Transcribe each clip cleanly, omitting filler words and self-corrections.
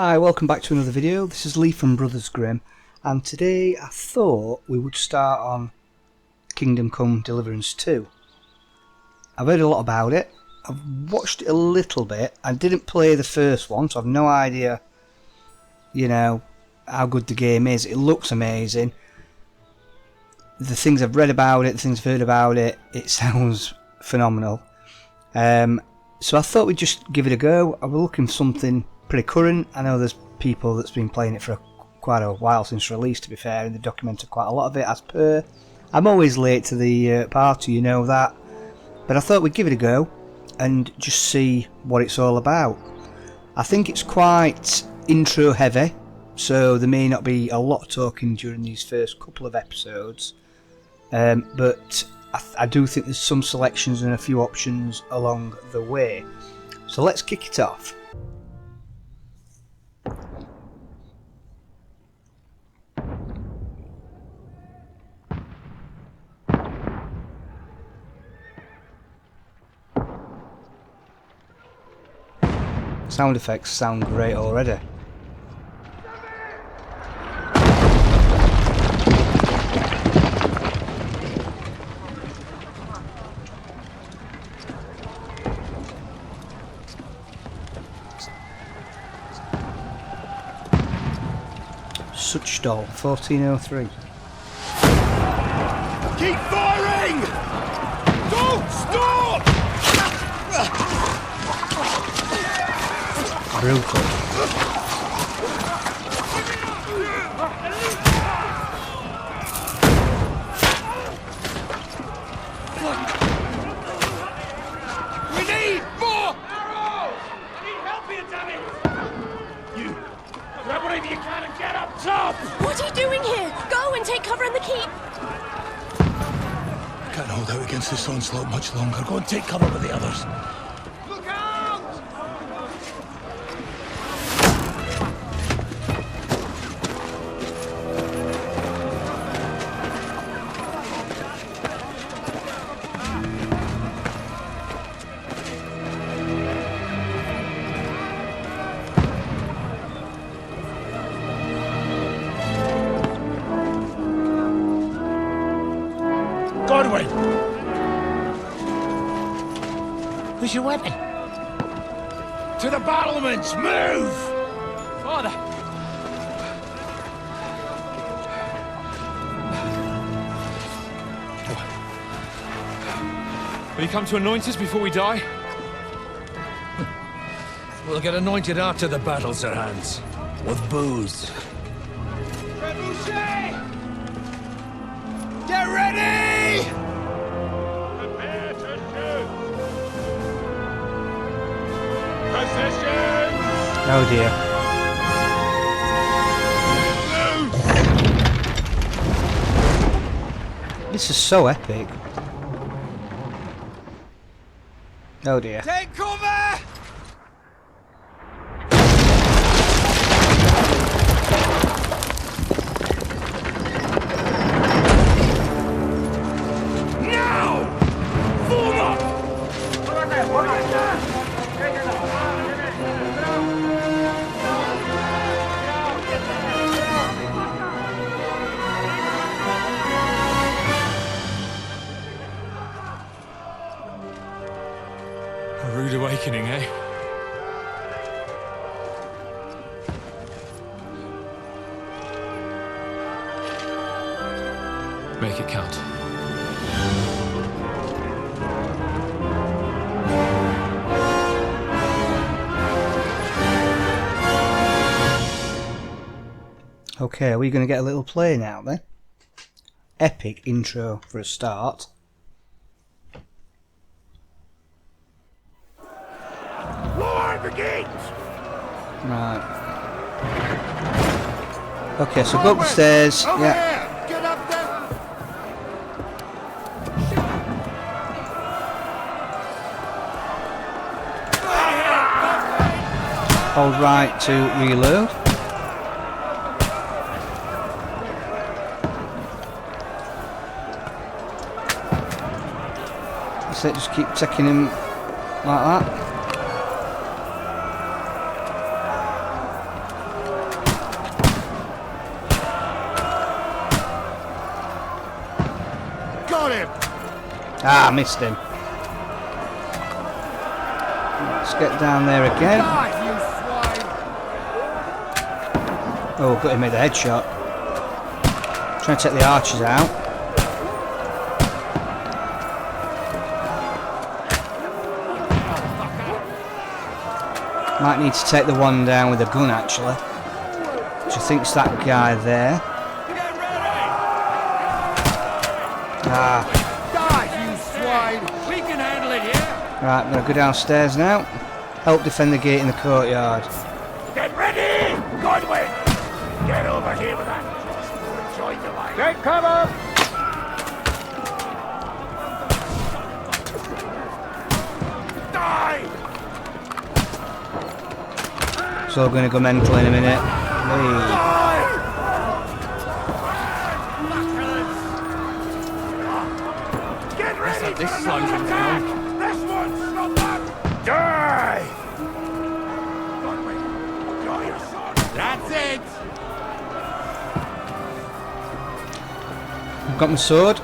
Hi, welcome back to another video. This is Lee from Brothers Grimm, and today I thought we would start on Kingdom Come Deliverance 2. I've heard a lot about it, I've watched it a little bit. I didn't play the first one, so I've no idea, how good the game is. It looks amazing. The things I've read about it, the things I've heard about it, it sounds phenomenal. So I thought we'd just give it a go. I was looking for something pretty current. I know there's people that's been playing it for quite a while since release, to be fair, and they documented quite a lot of it as per. I'm always late to the party, you know that, but I thought we'd give it a go and just see what it's all about. I think it's quite intro heavy, so there may not be a lot of talking during these first couple of episodes, but I do think there's some selections and a few options along the way. So let's kick it off. Sound effects sound great already. Such stall, 1403. Keep firing! Don't stop! Brutal. We need more arrows! I need help here, damn it! You, grab whatever you can and get up top! What are you doing here? Go and take cover in the keep! I can't hold out against this onslaught much longer. Go and take cover with the others. Look out! Godwin! Where's your weapon? To the battlements! Move! Father! Will you come to anoint us before we die? We'll get anointed after the battles are Hans. With booze. Get ready! Prepare to shoot! Positions! Oh dear. This is so epic. Oh dear. Take cover! A rude awakening, eh? Make it count. Okay, we're going to get a little play now then. Epic intro for a start. Lower the gates! Right. Okay, so go up the stairs. Over Yeah. here! Get up there! Hold right to reload. That's it, just keep taking him like that. Got him! Ah, missed him. Let's get down there again. Die, you swine! Oh, got him with a headshot. Trying to take the archers out. Might need to take the one down with a gun actually. Which I think's that guy there. Ah. Die, you swine! We can handle it here! Right, I'm going to go downstairs now. Help defend the gate in the courtyard. Get ready! Godwin! Get over here with that! Join the line! Take cover! Die! It's all going to go mental in a minute. Hey. Get ready! This for slows another him attack! down. This one! Stop that! Die! Godwin, draw your sword! That's it! I've got my sword.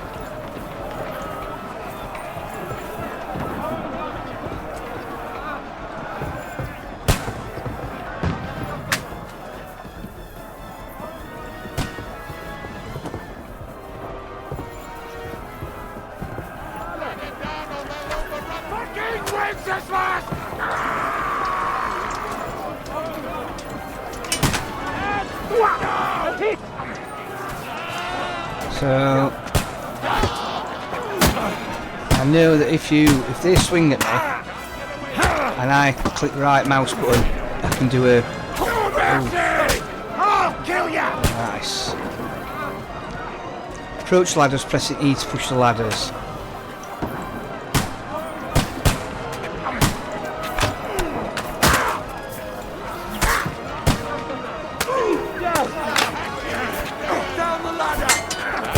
Fucking Wenceslas! So I know that if they swing at me and I click the right mouse button, I can do a I'll kill ya! nice. Approach ladders, pressing E to push the ladders. Down the ladder!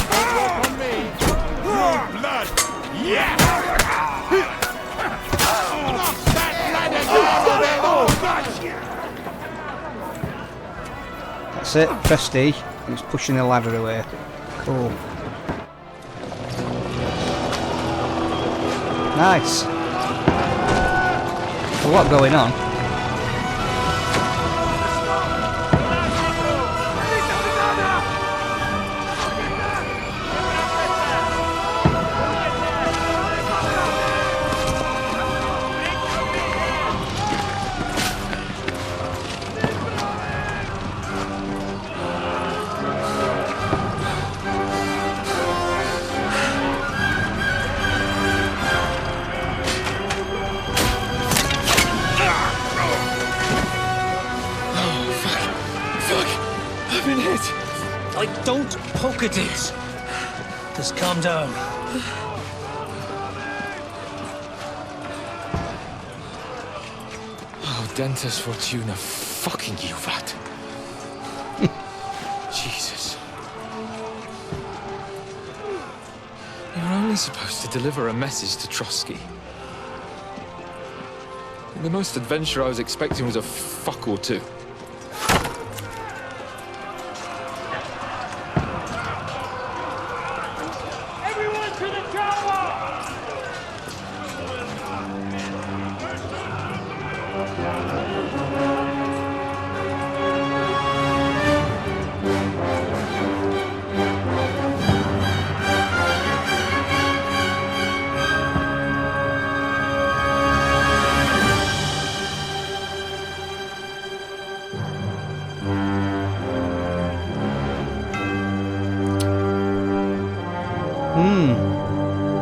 Don't walk on me! Your blood! Yeah! Knock that ladder down! That's it. Press D. And it's pushing the ladder away. Cool. Nice. A lot going on. I've been hit. Don't poke at it. Just calm down. Oh, Dentes Fortuna, fucking you, that. Jesus. You're only supposed to deliver a message to Trosky. And the most adventure I was expecting was a fuck or two. Everyone to the tower!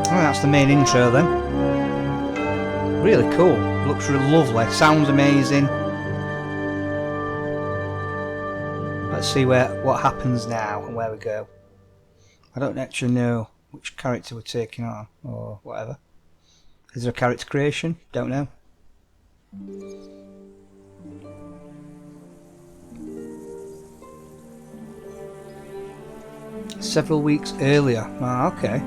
Well, that's the main intro then. Really cool. Looks really lovely. Sounds amazing. Let's see what happens now and where we go. I don't actually know which character we're taking on or whatever. Is there a character creation? Don't know. Several weeks earlier. Ah, okay.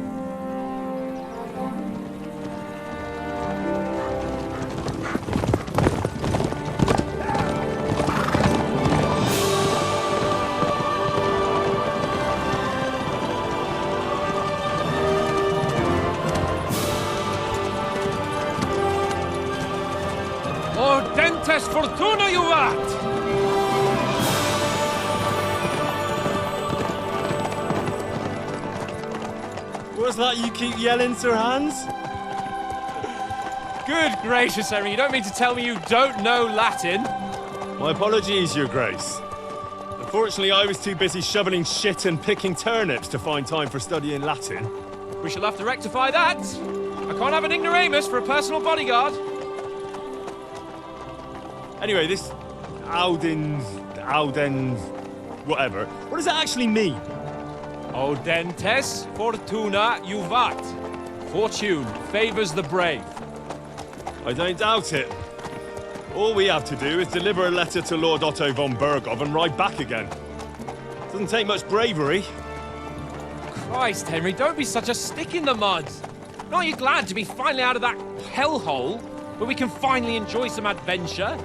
Audentes fortuna juvat! What's that you keep yelling, Sir Hans? Good gracious, Henry, you don't mean to tell me you don't know Latin? My apologies, Your Grace. Unfortunately, I was too busy shoveling shit and picking turnips to find time for studying Latin. We shall have to rectify that. I can't have an ignoramus for a personal bodyguard. Anyway, this Audens, whatever. What does that actually mean? Audentes fortuna juvat. Fortune favors the brave. I don't doubt it. All we have to do is deliver a letter to Lord Otto von Bergov and ride back again. Doesn't take much bravery. Christ, Henry, don't be such a stick in the mud. Aren't you glad to be finally out of that hellhole where we can finally enjoy some adventure?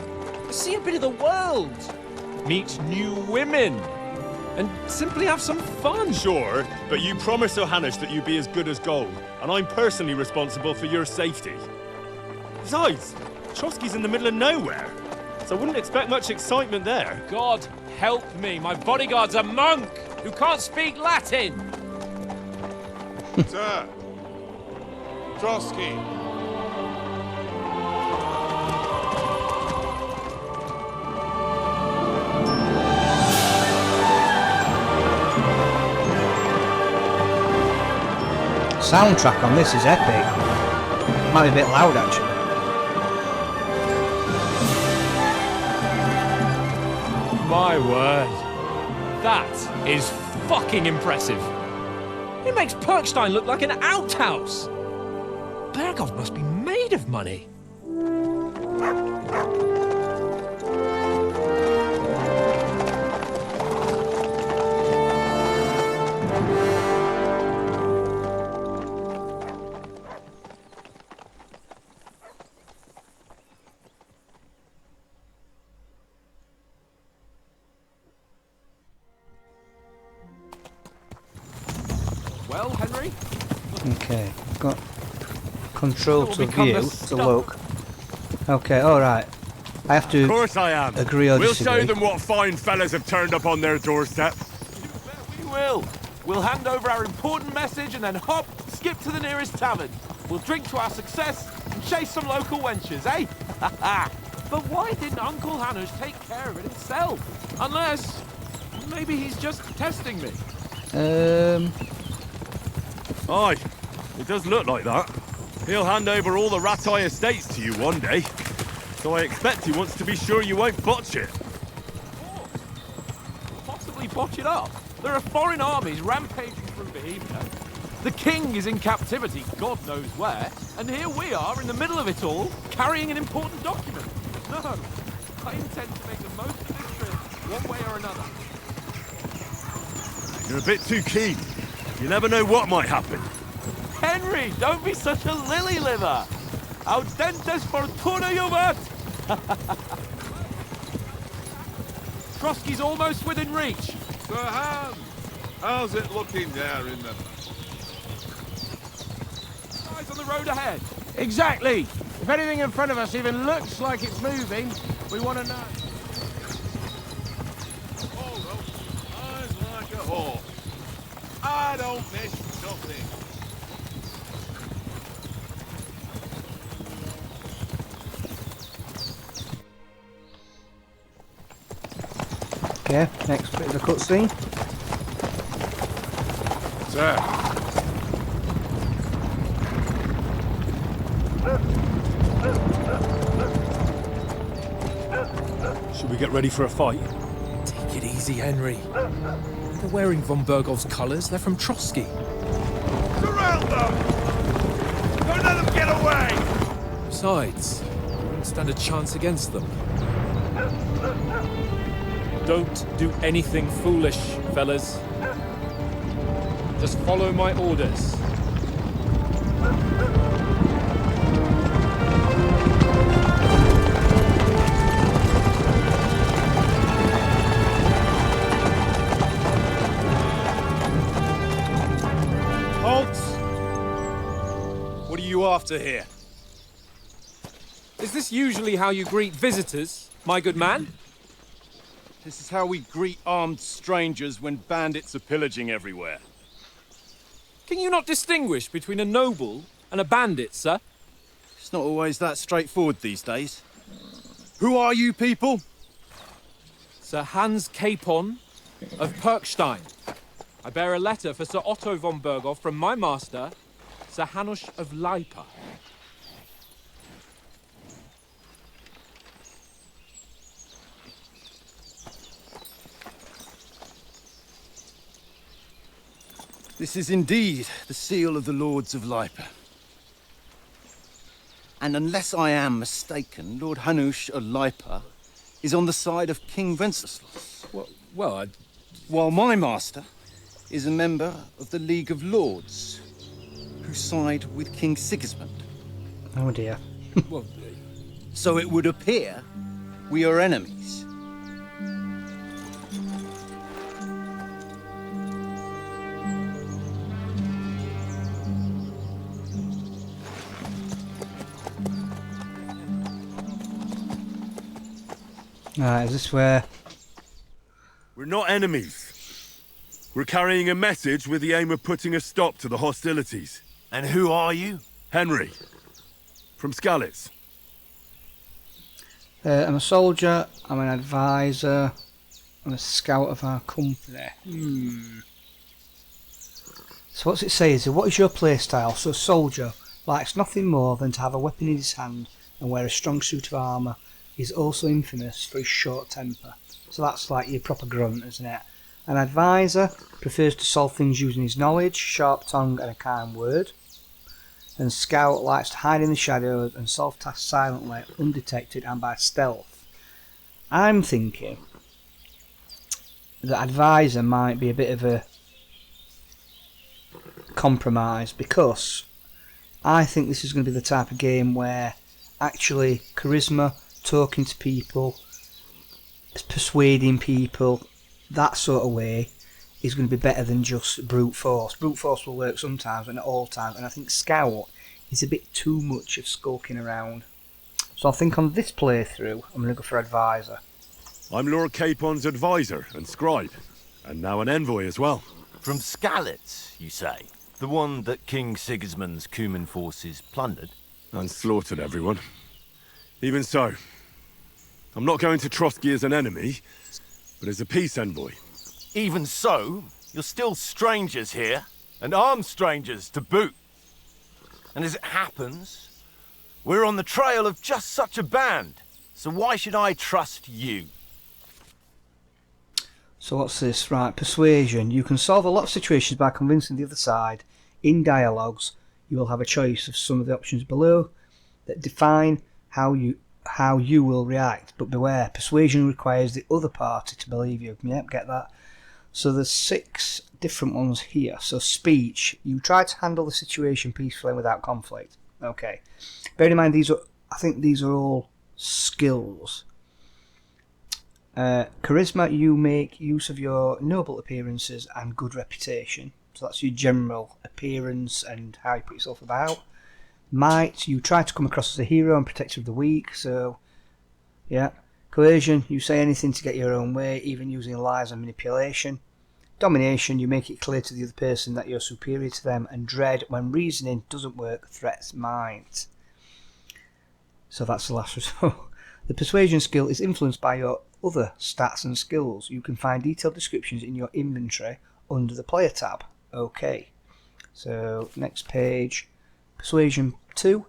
See a bit of the world, meet new women, and simply have some fun. Sure, but you promised Johannes that you'd be as good as gold, and I'm personally responsible for your safety. Besides, Trosky's in the middle of nowhere, so I wouldn't expect much excitement there. God help me, my bodyguard's a monk who can't speak Latin. Sir! Trosky! Soundtrack on this is epic. Might be a bit loud actually. My word. That is fucking impressive. It makes Perkstein look like an outhouse. Bergov must be made of money. Well, Henry? Okay, got control Will to become view the to stuff. look. Okay, alright. I have Of to course I am. agree or We'll disagree. show them what fine fellas have turned up on their doorstep. We will. We'll hand over our important message and then hop, skip to the nearest tavern. We'll drink to our success and chase some local wenches, eh? But why didn't Uncle Hannes take care of it himself? Unless, maybe he's just testing me. Aye, it does look like that. He'll hand over all the Ratai estates to you one day. So I expect he wants to be sure you won't botch it. Possibly botch it up. There are foreign armies rampaging through Bohemia. The king is in captivity, God knows where, and here we are in the middle of it all, carrying an important document. No, I intend to make the most of this trip, one way or another. You're a bit too keen. You never know what might happen. Henry, don't be such a lily liver. Audentes fortuna juvat. Trosky's almost within reach. Sir Hans, how's it looking there in the... Eyes on the road ahead. Exactly. If anything in front of us even looks like it's moving, we want to know. Eyes like a hawk. I don't miss nothing. Okay, next bit of the cutscene. Sir. Should we get ready for a fight? Take it easy, Henry. They're wearing von Bergov's colours. They're from Trosky. Surround them! Don't let them get away! Besides, we wouldn't stand a chance against them. Don't do anything foolish, fellas. Just follow my orders. Halt! What are you after here? Is this usually how you greet visitors, my good man? This is how we greet armed strangers when bandits are pillaging everywhere. Can you not distinguish between a noble and a bandit, sir? It's not always that straightforward these days. Who are you people? Sir Hans Capon of Perkstein. I bear a letter for Sir Otto von Berghoff from my master, Sir Hanush of Leipa. This is indeed the seal of the Lords of Leipa. And unless I am mistaken, Lord Hanush of Leipa is on the side of King Wenceslas. While my master is a member of the League of Lords, who side with King Sigismund. Oh dear. So it would appear we are enemies. Right, is this where... We're not enemies. We're carrying a message with the aim of putting a stop to the hostilities. And who are you? Henry. From Skalitz. I'm a soldier, I'm an advisor, I'm a scout of our company. So what's it say? What is your playstyle? So a soldier likes nothing more than to have a weapon in his hand and wear a strong suit of armour. He's also infamous for his short temper. So that's like your proper grunt, isn't it? An advisor prefers to solve things using his knowledge, sharp tongue and a kind word. And scout likes to hide in the shadows and solve tasks silently, undetected and by stealth. I'm thinking that advisor might be a bit of a compromise, because I think this is going to be the type of game where actually charisma, talking to people, persuading people, that sort of way is going to be better than just brute force. Brute force will work sometimes, but not all times, and I think scout is a bit too much of skulking around. So I think on this playthrough, I'm going to go for advisor. I'm Lord Capon's advisor and scribe, and now an envoy as well. From Skalitz, you say? The one that King Sigismund's Cuman forces plundered? And slaughtered everyone. Even so, I'm not going to Trosky as an enemy, but as a peace envoy. Even so, you're still strangers here, and armed strangers to boot. And as it happens, we're on the trail of just such a band, so why should I trust you? So what's this? Right, persuasion. You can solve a lot of situations by convincing the other side. In dialogues, you will have a choice of some of the options below that define how you will react. But beware, persuasion requires the other party to believe you. Yep, get that. So there's 6 different ones here. So speech, you try to handle the situation peacefully and without conflict. Okay. Bear in mind, I think these are all skills. Charisma, you make use of your noble appearances and good reputation. So that's your general appearance and how you put yourself about. Might, you try to come across as a hero and protector of the weak. So, yeah. Coercion, you say anything to get your own way, even using lies and manipulation. Domination, you make it clear to the other person that you're superior to them. And dread, when reasoning doesn't work, threats might. So that's the last result. The persuasion skill is influenced by your other stats and skills. You can find detailed descriptions in your inventory under the player tab. Okay. So, next page. Persuasion 2.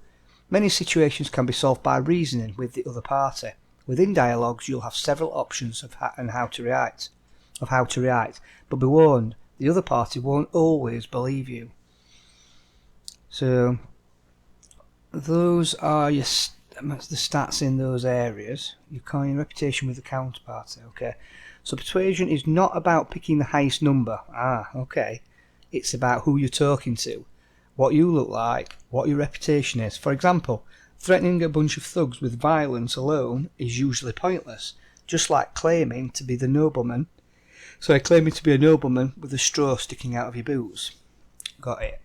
Many situations can be solved by reasoning with the other party. Within dialogues, you'll have several options of how to react. But be warned, the other party won't always believe you. So, those are the stats in those areas. You coin your reputation with the counterparty. Okay. So persuasion is not about picking the highest number. Okay. It's about who you're talking to, what you look like, what your reputation is. For example, threatening a bunch of thugs with violence alone is usually pointless, just like claiming to be a nobleman with a straw sticking out of your boots. Got it.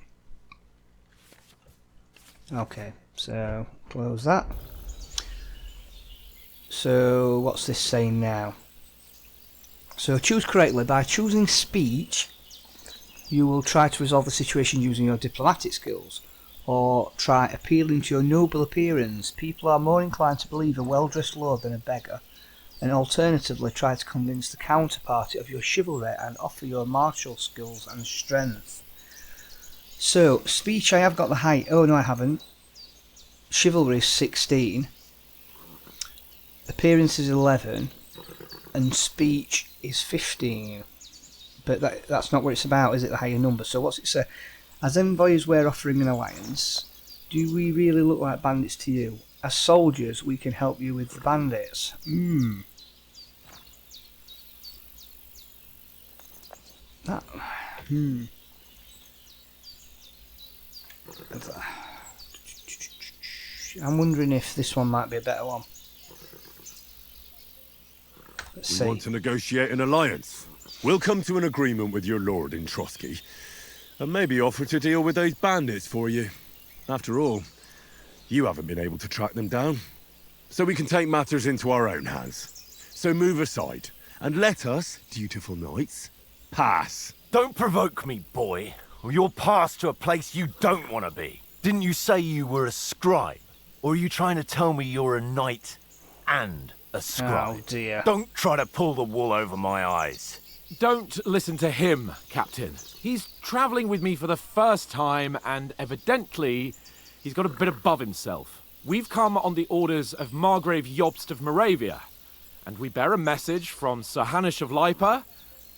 Okay, so close that. So what's this saying now? So choose correctly. By choosing speech, you will try to resolve the situation using your diplomatic skills, or try appealing to your noble appearance. People are more inclined to believe a well-dressed lord than a beggar, and alternatively try to convince the counterparty of your chivalry and offer your martial skills and strength. So speech, I have got the height. Oh no, I haven't. Chivalry is 16. Appearance is 11. And speech is 15, but that's not what it's about, is it? The higher number. So what's it say? As envoys we're offering an alliance, do we really look like bandits to you? As soldiers we can help you with the bandits. I'm wondering if this one might be a better one. We want to negotiate an alliance. We'll come to an agreement with your lord in Trosky, and maybe offer to deal with those bandits for you. After all, you haven't been able to track them down, so we can take matters into our own hands. So move aside, and let us, dutiful knights, pass. Don't provoke me, boy, or you'll pass to a place you don't want to be. Didn't you say you were a scribe? Or are you trying to tell me you're a knight and a scribe? Oh dear. Don't try to pull the wool over my eyes. Don't listen to him, Captain. He's travelling with me for the first time, and evidently he's got a bit above himself. We've come on the orders of Margrave Jobst of Moravia, and we bear a message from Sir Hanush of Lipa,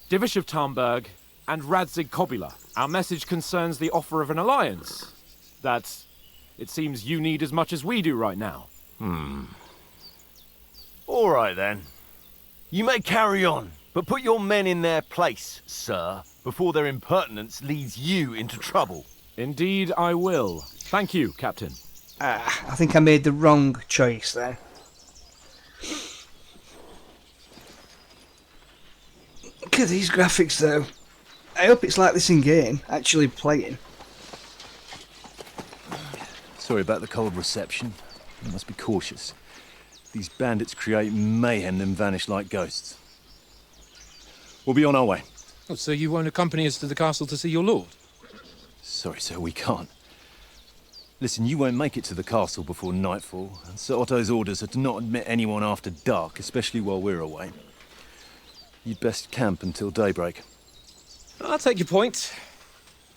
Divish of Tarnberg, and Radzig Kobula. Our message concerns the offer of an alliance that it seems you need as much as we do right now. All right, then. You may carry on, but put your men in their place, sir, before their impertinence leads you into trouble. Indeed, I will. Thank you, Captain. I think I made the wrong choice there. Look at these graphics, though. I hope it's like this in game, actually playing. Sorry about the cold reception. You must be cautious. These bandits create mayhem then vanish like ghosts. We'll be on our way. Oh, so you won't accompany us to the castle to see your lord? Sorry, sir, we can't. Listen, you won't make it to the castle before nightfall, and Sir Otto's orders are to not admit anyone after dark, especially while we're away. You'd best camp until daybreak. I'll take your point.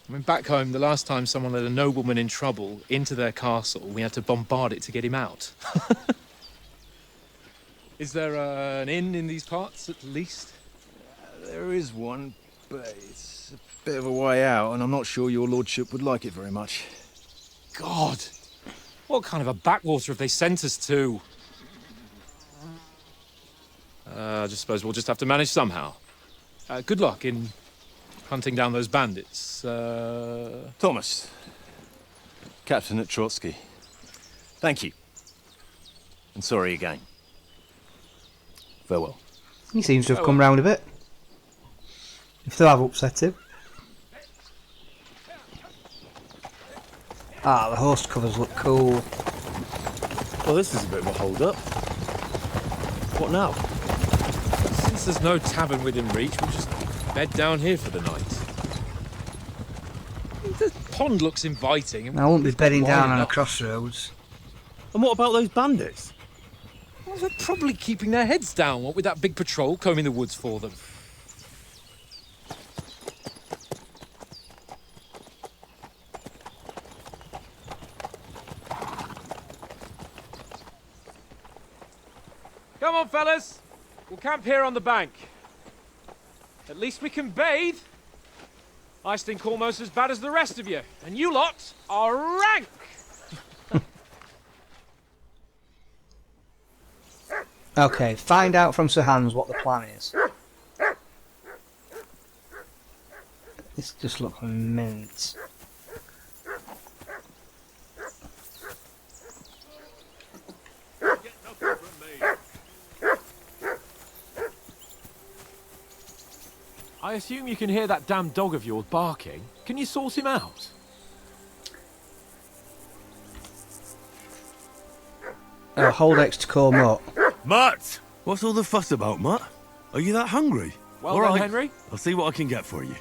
I mean, back home, the last time someone let a nobleman in trouble into their castle, we had to bombard it to get him out. Is there an inn in these parts, at least? There is one, but it's a bit of a way out, and I'm not sure your lordship would like it very much. God! What kind of a backwater have they sent us to? I just suppose we'll just have to manage somehow. Good luck in hunting down those bandits. Thomas, captain at Trosky. Thank you. And sorry again. Farewell. He seems to have come round a bit. If they have upset him. Ah, the host covers look cool. Well, this is a bit of a hold-up. What now? Since there's no tavern within reach, we'll just bed down here for the night. The pond looks inviting. I won't be bedding down on a enough. crossroads. And what about those bandits? Well, they're probably keeping their heads down, what with that big patrol combing the woods for them. Come on, fellas. We'll camp here on the bank. At least we can bathe. I stink almost as bad as the rest of you, and you lot are rank. Okay, find out from Sir Hans what the plan is. This just looks mint. I assume you can hear that damn dog of yours barking. Can you sort him out? Hold X to call him up. Mutt! What's all the fuss about, Mutt? Are you that hungry? Well All then, right. Henry. I'll see what I can get for you.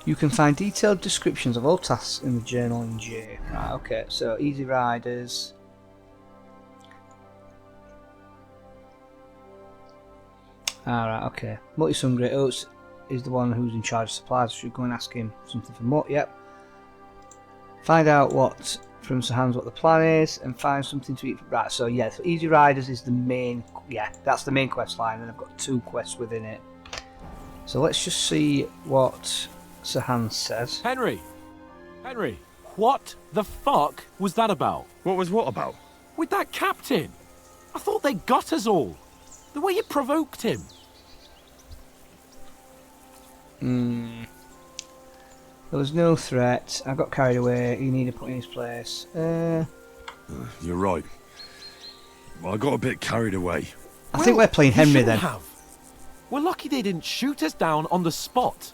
You can find detailed descriptions of all tasks in the journal in J. Right, okay, so Easy Riders. Alright, okay. Mutt is hungry. Oates is the one who's in charge of supplies. Should go and ask him something for Mutt, yep. Find out what from Sir Hans what the plan is and find something to eat. Right, so yeah, so Easy Riders is the main, yeah, that's the main quest line, and I've got 2 quests within it. So let's just see what Sir Hans says. Henry, what the fuck was that about? What was what about? With that captain. I thought they got us all. The way you provoked him. There was no threat. I got carried away. You need to put in his place. You're right. Well, I got a bit carried away. I think we're playing Henry then. We're lucky they didn't shoot us down on the spot.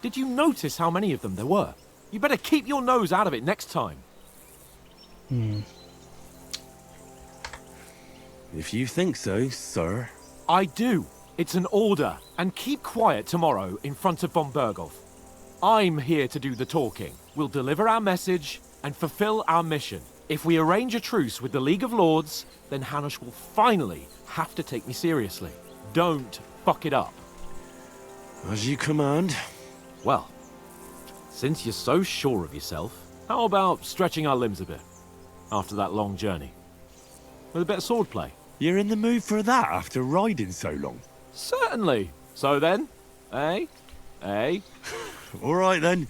Did you notice how many of them there were? You better keep your nose out of it next time. If you think so, sir. I do. It's an order. And keep quiet tomorrow in front of von Berghoff. I'm here to do the talking. We'll deliver our message and fulfill our mission. If we arrange a truce with the League of Lords, then Hanush will finally have to take me seriously. Don't fuck it up. As you command. Well, since you're so sure of yourself, how about stretching our limbs a bit after that long journey? With a bit of swordplay. You're in the mood for that after riding so long? Certainly. So then, eh? All right then.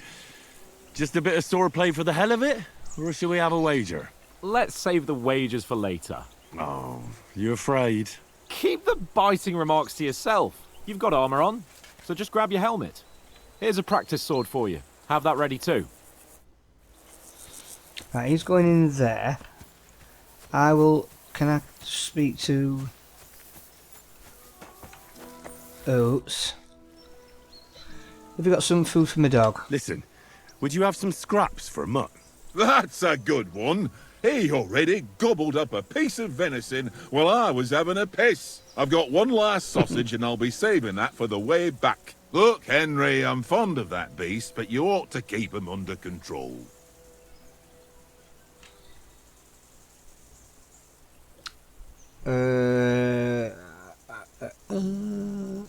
Just a bit of swordplay for the hell of it? Or shall we have a wager? Let's save the wagers for later. Oh, you afraid? Keep the biting remarks to yourself. You've got armor on, so just grab your helmet. Here's a practice sword for you. Have that ready too. Right, he's going in there. Can I speak to Oates? Have you got some food for my dog? Listen, would you have some scraps for Mutt? That's a good one. He already gobbled up a piece of venison while I was having a piss. I've got one last sausage and I'll be saving that for the way back. Look, Henry, I'm fond of that beast, but you ought to keep him under control.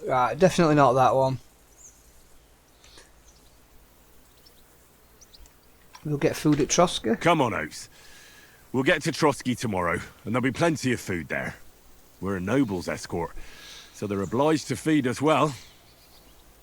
Right, definitely not that one. We'll get food at Trosky. Come on, Oates. We'll get to Trosky tomorrow, and there'll be plenty of food there. We're a noble's escort, so they're obliged to feed us well.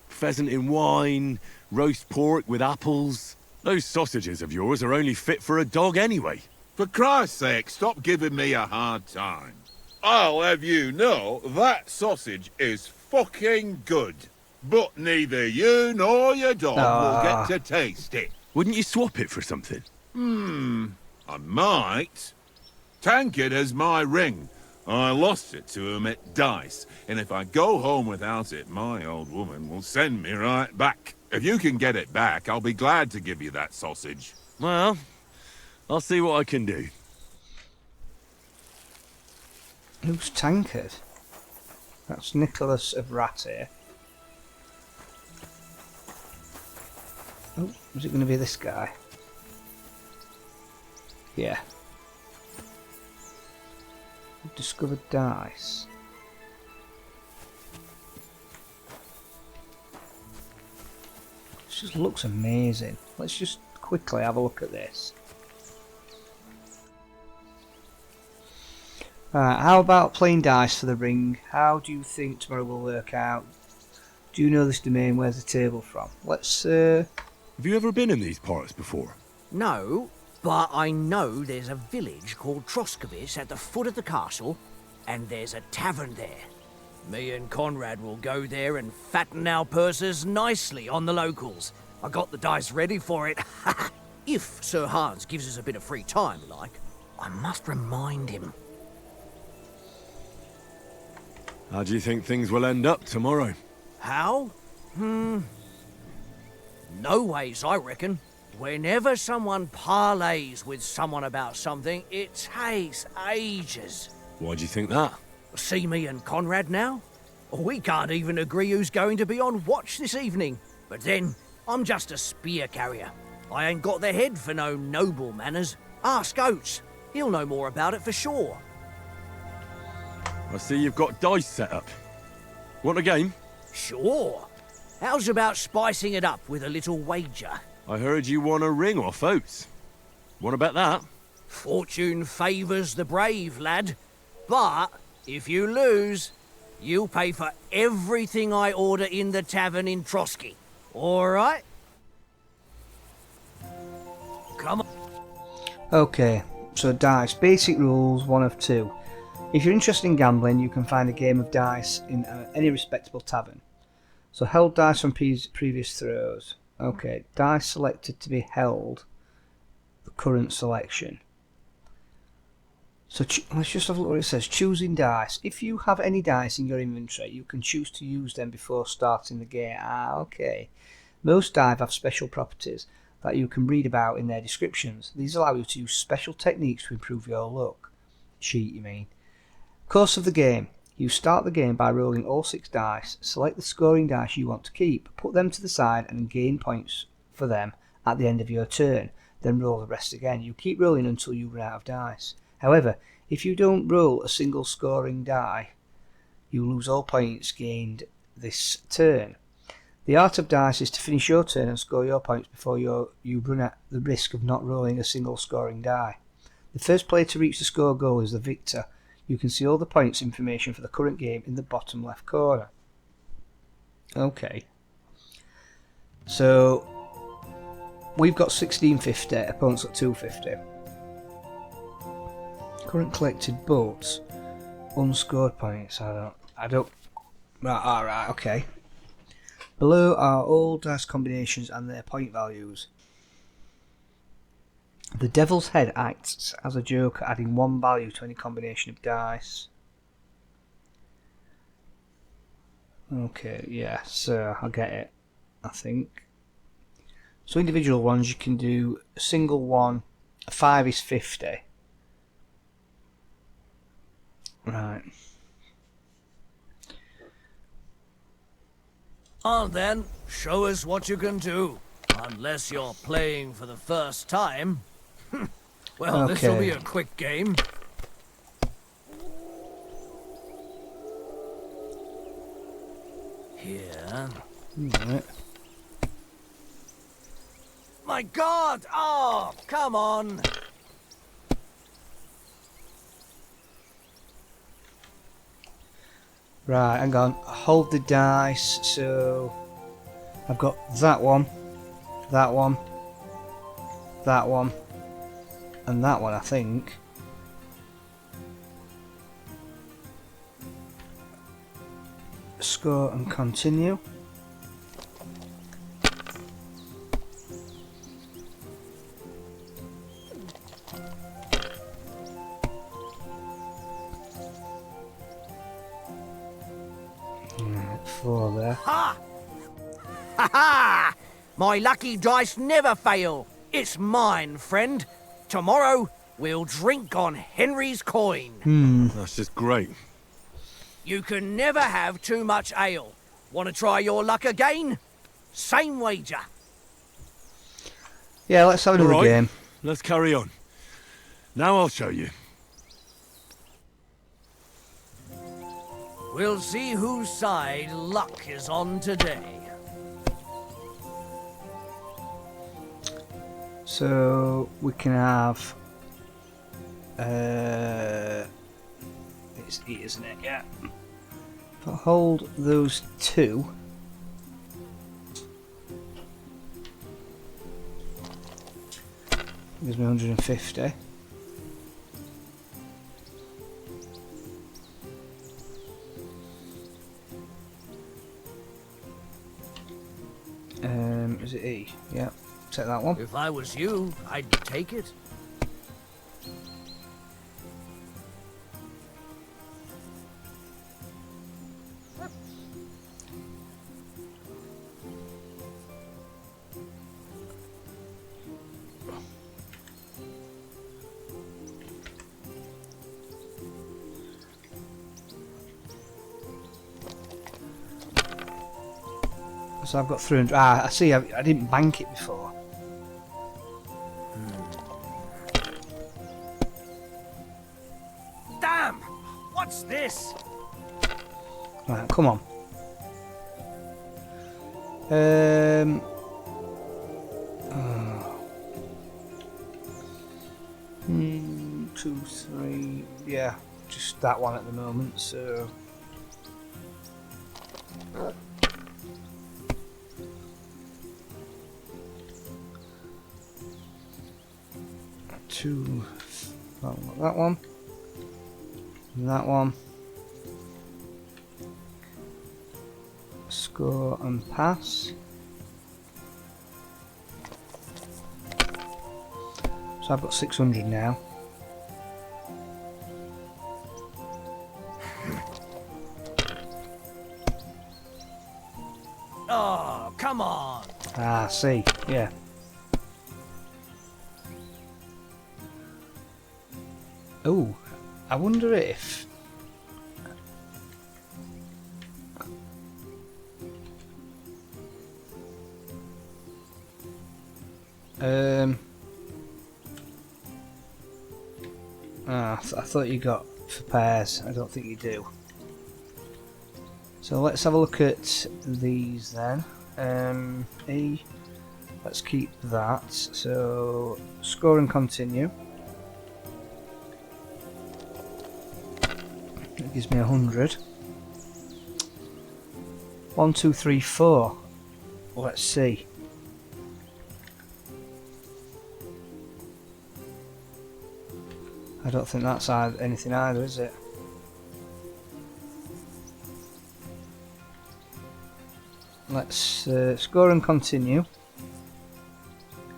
Pheasant in wine, roast pork with apples. Those sausages of yours are only fit for a dog anyway. For Christ's sake, stop giving me a hard time. I'll have you know that sausage is fucking good. But neither you nor your dog will get to taste it. Wouldn't you swap it for something? I might. Tankard has my ring. I lost it to him at dice, and if I go home without it, my old woman will send me right back. If you can get it back, I'll be glad to give you that sausage. Well, I'll see what I can do. Who's Tankard? That's Nicholas of Rat here. Oh, is it going to be this guy? Yeah. Discovered dice. This just looks amazing. Let's just quickly have a look at this. How about playing dice for the ring? How do you think tomorrow will work out? Do you know this domain? Where's the table from? Let's Have you ever been in these parts before? No, but I know there's a village called Troskovitz at the foot of the castle, and there's a tavern there. Me and Conrad will go there and fatten our purses nicely on the locals. I got the dice ready for it. If Sir Hans gives us a bit of free time, like. I must remind him. How do you think things will end up tomorrow? How? No ways, I reckon. Whenever someone parleys with someone about something, it takes ages. Why do you think that? See me and Conrad now? We can't even agree who's going to be on watch this evening. But then, I'm just a spear carrier. I ain't got the head for no noble manners. Ask Oates. He'll know more about it for sure. I see you've got dice set up. Want a game? Sure. How's about spicing it up with a little wager? I heard you won a ring off Oates. What about that? Fortune favours the brave, lad. But if you lose, you'll pay for everything I order in the tavern in Trosky. All right? Come on. Okay, so dice. Basic rules, one of two. If you're interested in gambling, you can find a game of dice in any respectable tavern. So held dice from previous throws. Okay, dice selected to be held. The current selection. So let's just have a look what it says. Choosing dice. If you have any dice in your inventory, you can choose to use them before starting the game. Okay. Most dice have special properties that you can read about in their descriptions. These allow you to use special techniques to improve your luck. Cheat, you mean. Course of the game. You start the game by rolling all 6 dice. Select the scoring dice you want to keep. Put them to the side and gain points for them at the end of your turn. Then roll the rest again. You keep rolling until you run out of dice. However, if you don't roll a single scoring die, you lose all points gained this turn. The art of dice is to finish your turn and score your points before you run at the risk of not rolling a single scoring die. The first player to reach the score goal is the victor. You can see all the points information for the current game in the bottom left corner. Okay. So we've got 1650, opponent's got 250. Current collected boats, unscored points. I don't. Right, alright, okay. Below are all dice combinations and their point values. The Devil's Head acts as a joker, adding 1 value to any combination of dice. Okay, yeah, so I get it, I think. So individual ones, you can do a single one. A 5 is 50. Right. On then, show us what you can do. Unless you're playing for the first time. Well, Okay. This'll be a quick game. Here. Right. My God! Oh, come on! Right, hang on. Hold the dice. So I've got that one, that one, that one, and that one, I think. Score and continue. Right, 4 there. Ha! Ha ha! My lucky dice never fail. It's mine, friend. Tomorrow, we'll drink on Henry's coin. That's just great. You can never have too much ale. Want to try your luck again? Same wager. Yeah, let's have another All right, game. let's carry on. Now I'll show you. We'll see whose side luck is on today. So we can have. It's E, isn't it? Yeah. If I hold those 2. Gives me 150. Is it E? Yeah. Take that one. If I was you, I'd take it. So I've got 300. Ah, I see. I didn't bank it before. Damn! What's this? Right, come on. Oh. 2, 3. Yeah, just that one at the moment. So. Two. That one. And that one. Score and pass. So I've got 600 now. Oh, come on! Ah, see, yeah. Oh, I wonder if... I thought you got for pairs. I don't think you do. So let's have a look at these then. E. Let's keep that. So score and continue. That gives me 100. 1, 2, 3, 4. Let's see. I don't think that's anything either, is it? Let's score and continue.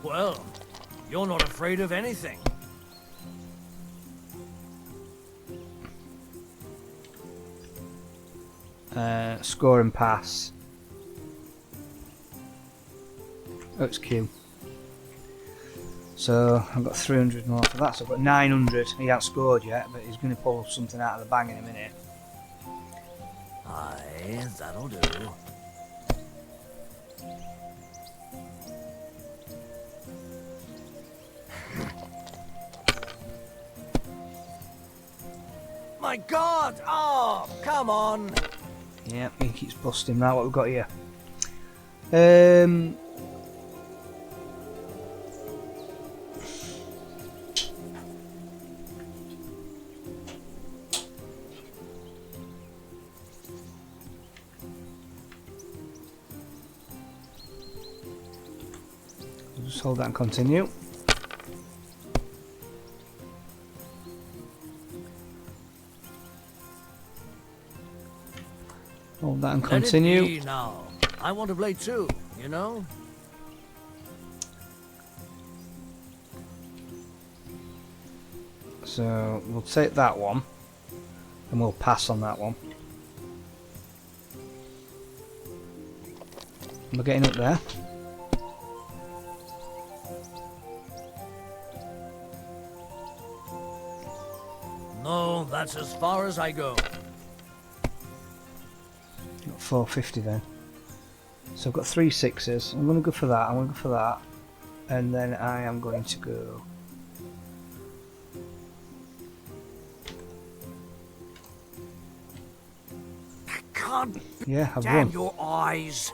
Well, you're not afraid of anything. Score and pass. Oh, it's Q. So I've got 300 more for that, so I've got 900. He hasn't scored yet, but he's going to pull something out of the bag in a minute. Aye, that'll do. My God! Oh, come on! Yeah, he keeps busting. Right, what we've got here? Just hold that and continue. Hold that and continue. Let it be now. I want to play too, you know? So we'll take that one and we'll pass on that one. We're getting up there. No, that's as far as I go. Got 450 then. So I've got 3 6s. I'm going to go for that. I'm going to go for that. And then I am going to go. I can't. Yeah, I've Damn won. your eyes.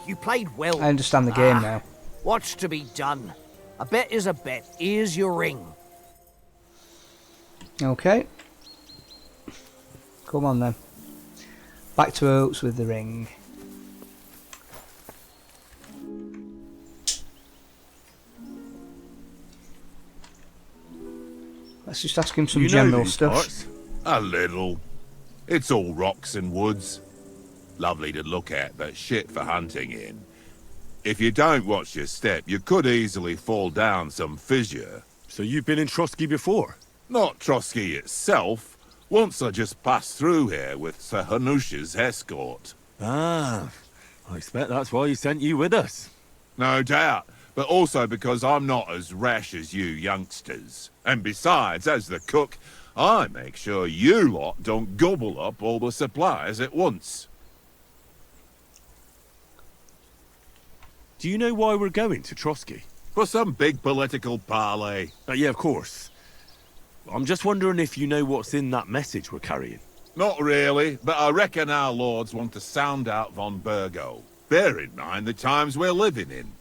You played well. I understand the game now. What's to be done? A bet is a bet. Here's your ring. Okay. Come on then. Back to Oates with the ring. Let's just ask him some general stuff. Parts? A little. It's all rocks and woods. Lovely to look at, but shit for hunting in. If you don't watch your step, you could easily fall down some fissure. So you've been in Trosky before? Not Trosky itself. Once I just passed through here with Sir Hanush's escort. Ah, I expect that's why he sent you with us. No doubt, but also because I'm not as rash as you youngsters. And besides, as the cook, I make sure you lot don't gobble up all the supplies at once. Do you know why we're going to Trosky? For some big political parley. Yeah, of course. I'm just wondering if you know what's in that message we're carrying. Not really, but I reckon our lords want to sound out von Burgo. Bear in mind the times we're living in.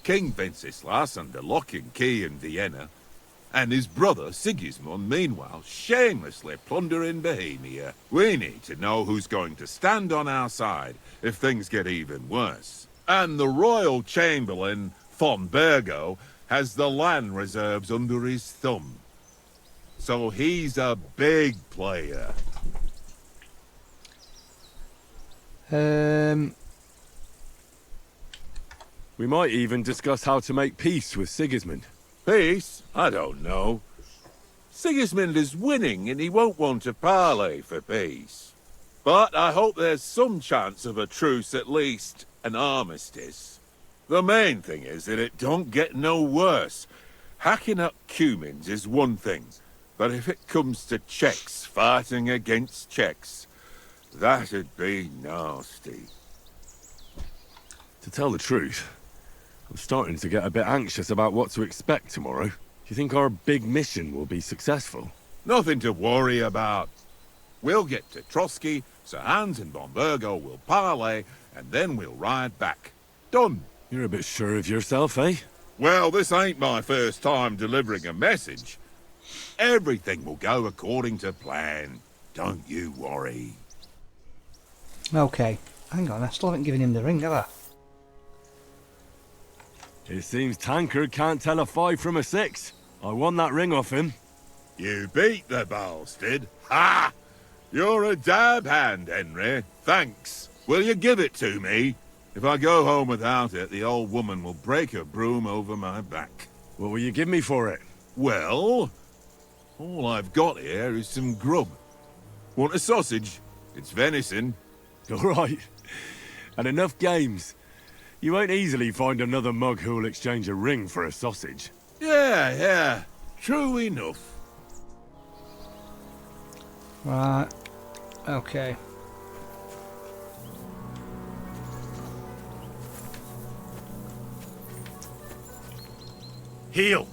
King Wenceslas under lock and key in Vienna, and his brother Sigismund, meanwhile, shamelessly plundering Bohemia. We need to know who's going to stand on our side if things get even worse. And the royal chamberlain, von Burgo, has the land reserves under his thumb. So he's a big player. We might even discuss how to make peace with Sigismund. Peace? I don't know. Sigismund is winning and he won't want to parley for peace. But I hope there's some chance of a truce, at least an armistice. The main thing is that it don't get no worse. Hacking up Cumans is one thing, but if it comes to Czechs fighting against Czechs, that'd be nasty. To tell the truth, I'm starting to get a bit anxious about what to expect tomorrow. Do you think our big mission will be successful? Nothing to worry about. We'll get to Trosky, Sir Hans and von Burgo will parley, and then we'll ride back. Done. You're a bit sure of yourself, eh? Well, this ain't my first time delivering a message. Everything will go according to plan. Don't you worry. Okay. Hang on, I still haven't given him the ring, have I? It seems Tankard can't tell a 5 from a 6. I won that ring off him. You beat the bastard. Ha! You're a dab hand, Henry. Thanks. Will you give it to me? If I go home without it, the old woman will break her broom over my back. What will you give me for it? Well, all I've got here is some grub. Want a sausage? It's venison. All right. And enough games. You won't easily find another mug who'll exchange a ring for a sausage. Yeah. True enough. Right. Okay. Heal.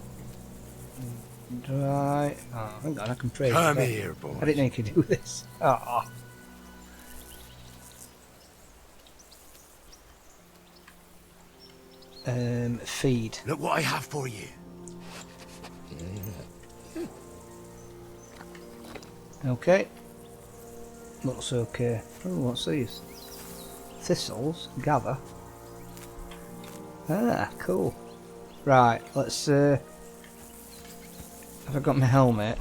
Right. Oh, hang on, I can pray. Come here, boy. I didn't know you could do this. Oh. Feed. Look what I have for you. Okay. Looks okay. Oh, what's these? Thistles. Gather. Ah, cool. Right, let's have I got my helmet?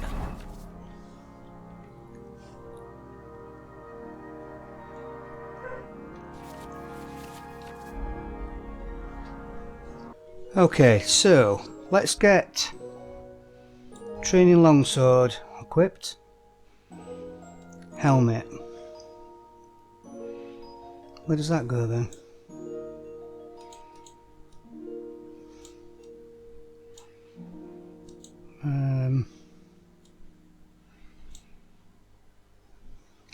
Okay, so let's get training longsword equipped. Helmet. Where does that go then?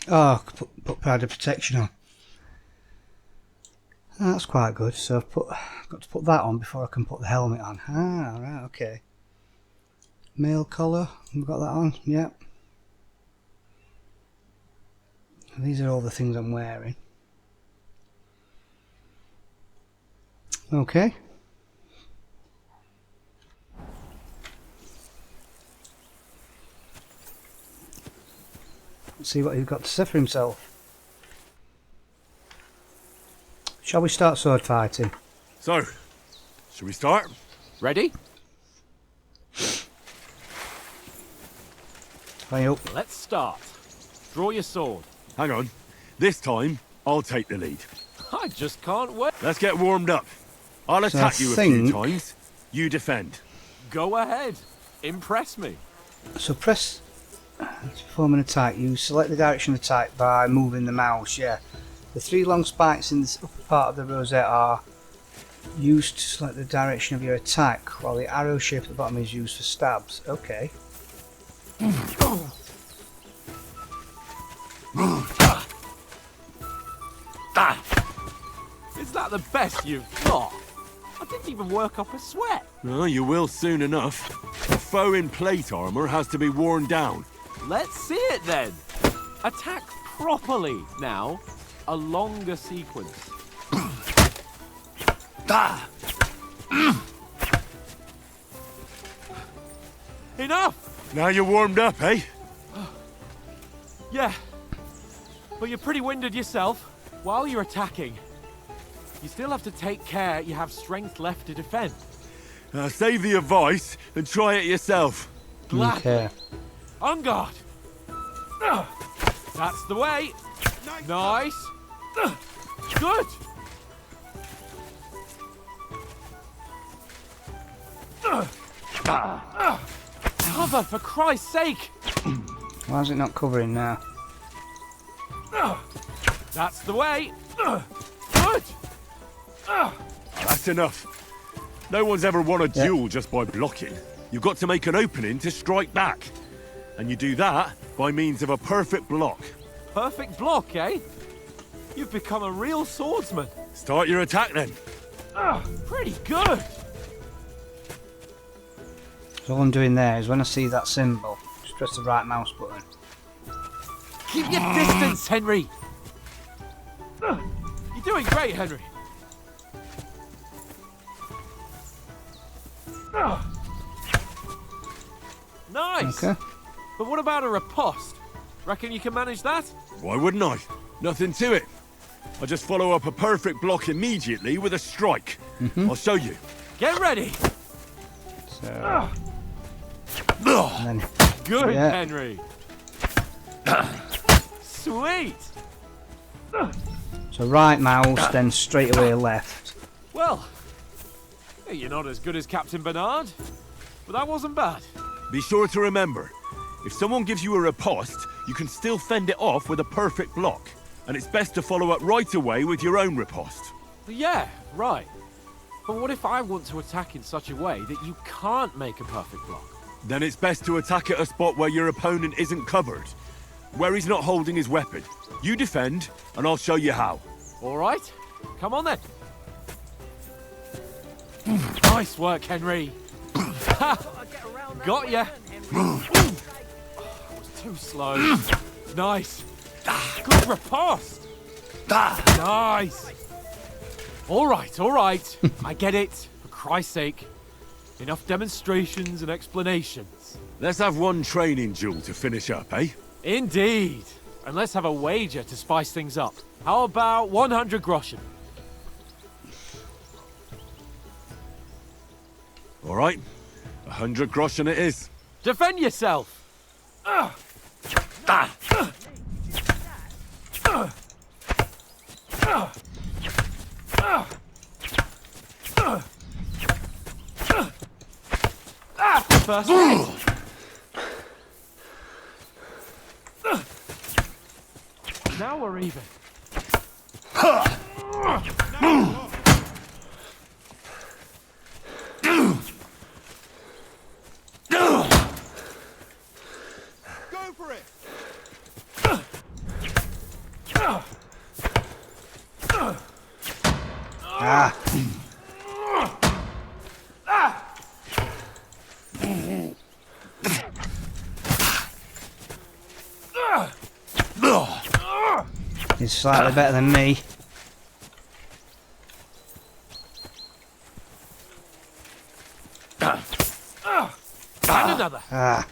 Oh, put pad of protection on. Oh, that's quite good. So I've got to put that on before I can put the helmet on. Ah, right, okay. Mail collar, we've got that on. Yep. These are all the things I'm wearing. Okay. Let's see what he's got to say for himself. Shall we start sword fighting? So, should we start? Ready? Hang up. Let's start. Draw your sword. Hang on. This time, I'll take the lead. I just can't wait. Let's get warmed up. I'll attack you a few times. You defend. Go ahead. Impress me. So press to perform an attack. You select the direction of attack by moving the mouse. Yeah. The 3 long spikes in the upper part of the rosette are used to select the direction of your attack, while the arrow shape at the bottom is used for stabs. Okay. Is that the best you've got? couldn't even work up a sweat. No, you will soon enough. A foe in plate armor has to be worn down. Let's see it then. Attack properly now. A longer sequence. Enough! Now you're warmed up, eh? Yeah. But you're pretty winded yourself. While you're attacking, you still have to take care you have strength left to defend. Save the advice and try it yourself. Glad. Okay. On guard. That's the way. Nice. Good. Cover, for Christ's sake. Why is it not covering now? That's the way. Good. That's enough. No one's ever won a duel just by blocking. You've got to make an opening to strike back. And you do that by means of a perfect block. Perfect block, eh? You've become a real swordsman. Start your attack then. Pretty good. So all I'm doing there is when I see that symbol, just press the right mouse button. Keep your distance, Henry. You're doing great, Henry. Nice. Okay. But what about a riposte? Reckon you can manage that? Why wouldn't I? Nothing to it. I just follow up a perfect block immediately with a strike. I'll show you. Get ready. So. And then, Good, yeah. Henry. Sweet. So right mouse, then straight away left. Well, you're not as good as Captain Bernard, but that wasn't bad. Be sure to remember, if someone gives you a riposte, you can still fend it off with a perfect block. And it's best to follow up right away with your own riposte. Yeah, right. But what if I want to attack in such a way that you can't make a perfect block? Then it's best to attack at a spot where your opponent isn't covered, where he's not holding his weapon. You defend, and I'll show you how. All right, come on then. Nice work, Henry. Got ya. Was too slow. Nice. Good riposte. Nice. All right. I get it. For Christ's sake. Enough demonstrations and explanations. Let's have one training duel to finish up, eh? Indeed. And let's have a wager to spice things up. How about 100 groschen? All right. 100 groschen it is. Defend yourself. First hit. Now we're even. Go for it! Ah. He's slightly better than me. And another. Ah.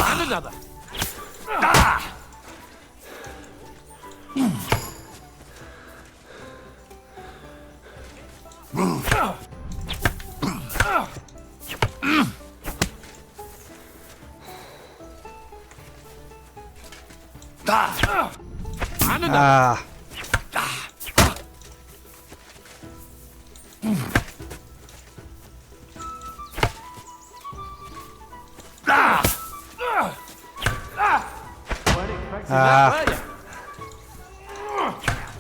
And another. And another. Ah. expecting that, were you?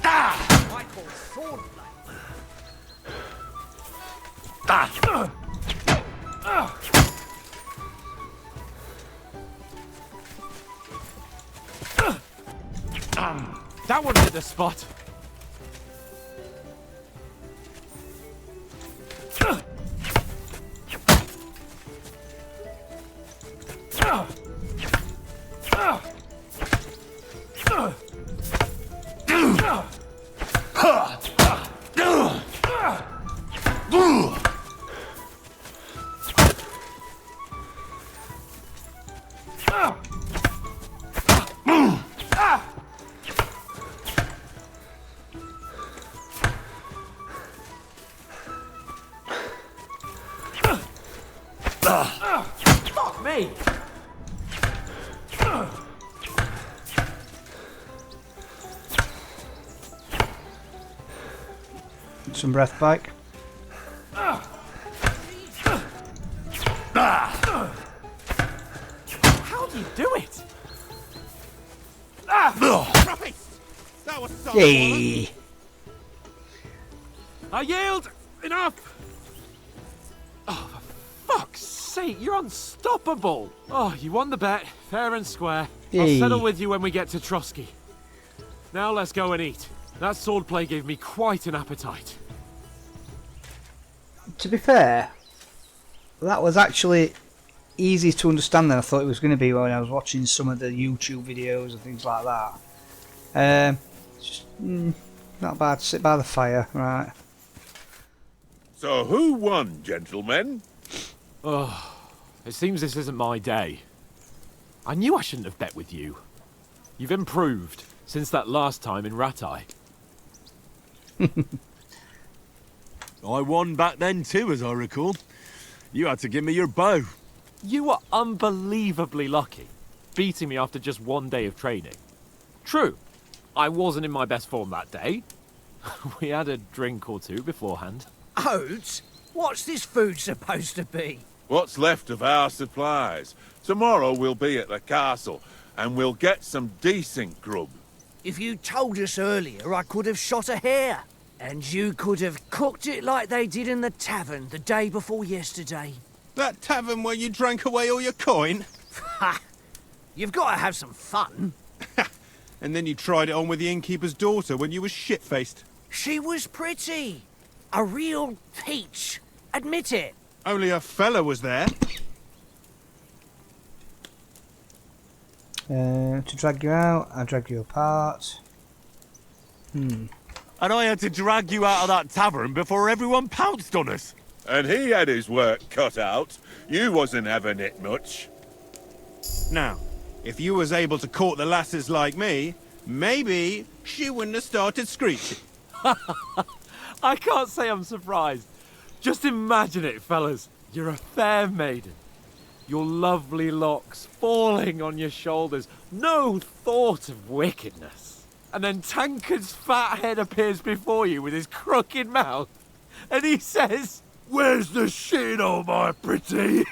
I call swordplay. That one hit the spot. Fuck me! Some breath bike. How do you do it? Christ! That was so Yay! I yield! Enough! Oh, for fuck's sake, you're unstoppable! Oh, you won the bet, fair and square. I'll Yay. settle with you when we get to Trosky. Now let's go and eat. That swordplay gave me quite an appetite. To be fair, that was actually easier to understand than I thought it was going to be when I was watching some of the YouTube videos and things like that. Just not bad. Sit by the fire, right? So who won, gentlemen? Oh, it seems this isn't my day. I knew I shouldn't have bet with you. You've improved since that last time in Ratai. I won back then too, as I recall. You had to give me your bow. You were unbelievably lucky, beating me after just one day of training. True, I wasn't in my best form that day. We had a drink or two beforehand. Oats? What's this food supposed to be? What's left of our supplies. Tomorrow we'll be at the castle, and we'll get some decent grub. If you told us earlier, I could have shot a hare. And you could have cooked it like they did in the tavern the day before yesterday. That tavern where you drank away all your coin? Ha! You've got to have some fun. And then you tried it on with the innkeeper's daughter when you were shit-faced. She was pretty. A real peach. Admit it. Only a fella was there. To drag you out, I drag you apart. And I had to drag you out of that tavern before everyone pounced on us. And he had his work cut out. You wasn't having it much. Now, if you was able to court the lasses like me, maybe she wouldn't have started screeching. I can't say I'm surprised. Just imagine it, fellas. You're a fair maiden. Your lovely locks falling on your shoulders. No thought of wickedness. And then Tankard's fat head appears before you with his crooked mouth. And he says, "Where's the shit, oh my pretty?"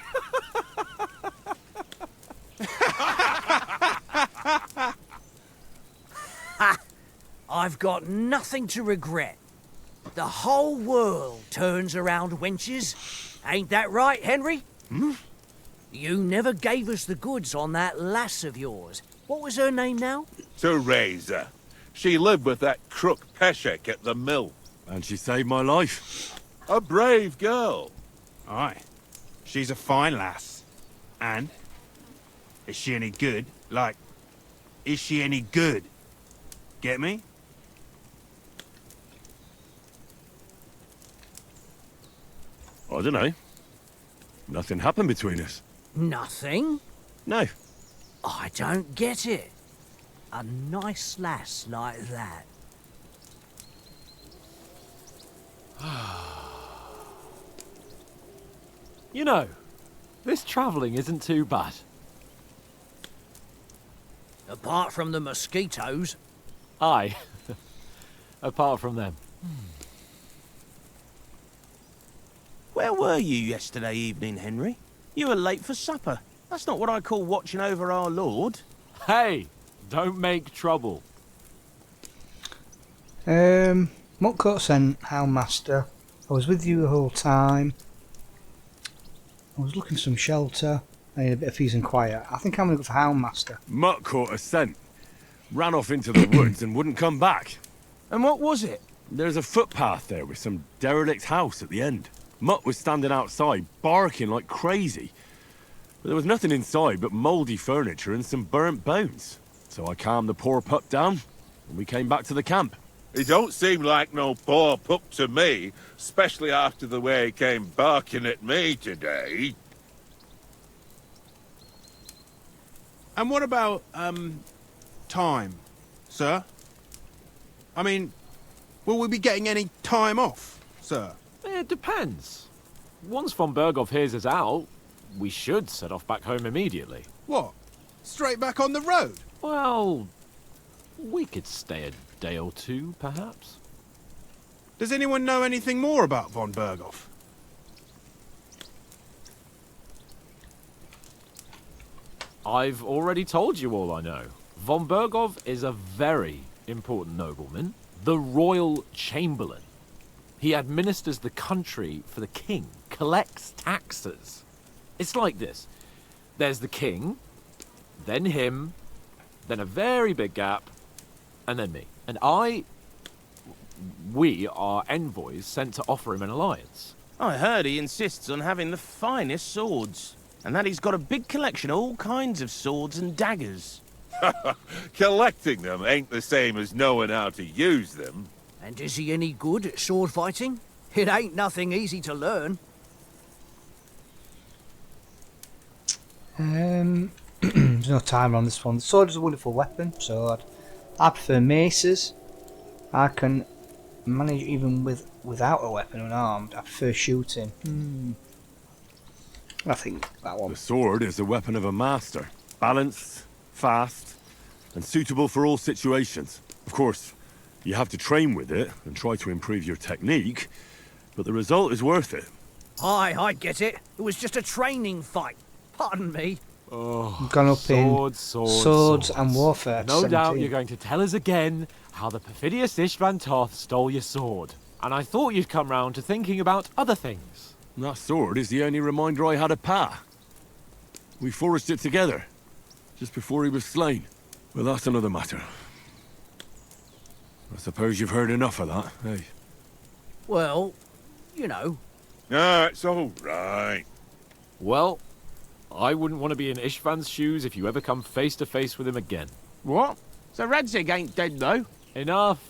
I've got nothing to regret. The whole world turns around wenches. Ain't that right, Henry? You never gave us the goods on that lass of yours. What was her name now? Teresa. She lived with that crook Peshek at the mill. And she saved my life. A brave girl. Aye. She's a fine lass. And? Is she any good? Like, is she any good? Get me? I don't know. Nothing happened between us. Nothing? No. I don't get it. A nice lass like that. You know, this travelling isn't too bad. Apart from the mosquitoes. Aye. Apart from them. Where were you yesterday evening, Henry? You were late for supper. That's not what I call watching over our lord. Hey, Don't make trouble. Mutcoat sent Houndmaster. I was with you the whole time. I was looking for some shelter. I need a bit of peace and quiet. I think I'm going to go for Houndmaster. Mutt caught a scent. Ran off into the woods and wouldn't come back. And what was it? There's a footpath there with some derelict house at the end. Mutt was standing outside, barking like crazy. But there was nothing inside but mouldy furniture and some burnt bones. So I calmed the poor pup down, and we came back to the camp. He don't seem like no poor pup to me, especially after the way he came barking at me today. And what about, time, sir? I mean, will we be getting any time off, sir? It depends. Once von Berghoff hears us out, we should set off back home immediately. What? Straight back on the road? Well, we could stay a day or two, perhaps. Does anyone know anything more about von Berghoff? I've already told you all I know. Von Berghoff is a very important nobleman, the royal chamberlain. He administers the country for the king, collects taxes. It's like this. There's the king, then him, then a very big gap, and then me. And we are envoys sent to offer him an alliance. I heard he insists on having the finest swords, and that he's got a big collection of all kinds of swords and daggers. Collecting them ain't the same as knowing how to use them. And is he any good at sword fighting? It ain't nothing easy to learn. There's no timer on this one. The sword is a wonderful weapon, so I prefer maces. I can manage even without a weapon unarmed. I prefer shooting. I think that one. The sword is the weapon of a master. Balanced, fast, and suitable for all situations. Of course, you have to train with it and try to improve your technique, but the result is worth it. Aye, I get it. It was just a training fight. Pardon me. Oh, Gone up in swords and warfare. No 17. doubt you're going to tell us again how the perfidious Istvan Toth stole your sword. And I thought you'd come round to thinking about other things. That sword is the only reminder I had of Pa. We forged it together, just before he was slain. Well, that's another matter. I suppose you've heard enough of that, eh? Well, you know. No, it's all right. Well, I wouldn't want to be in Istvan's shoes if you ever come face to face with him again. What? So Radzig ain't dead, though? Enough.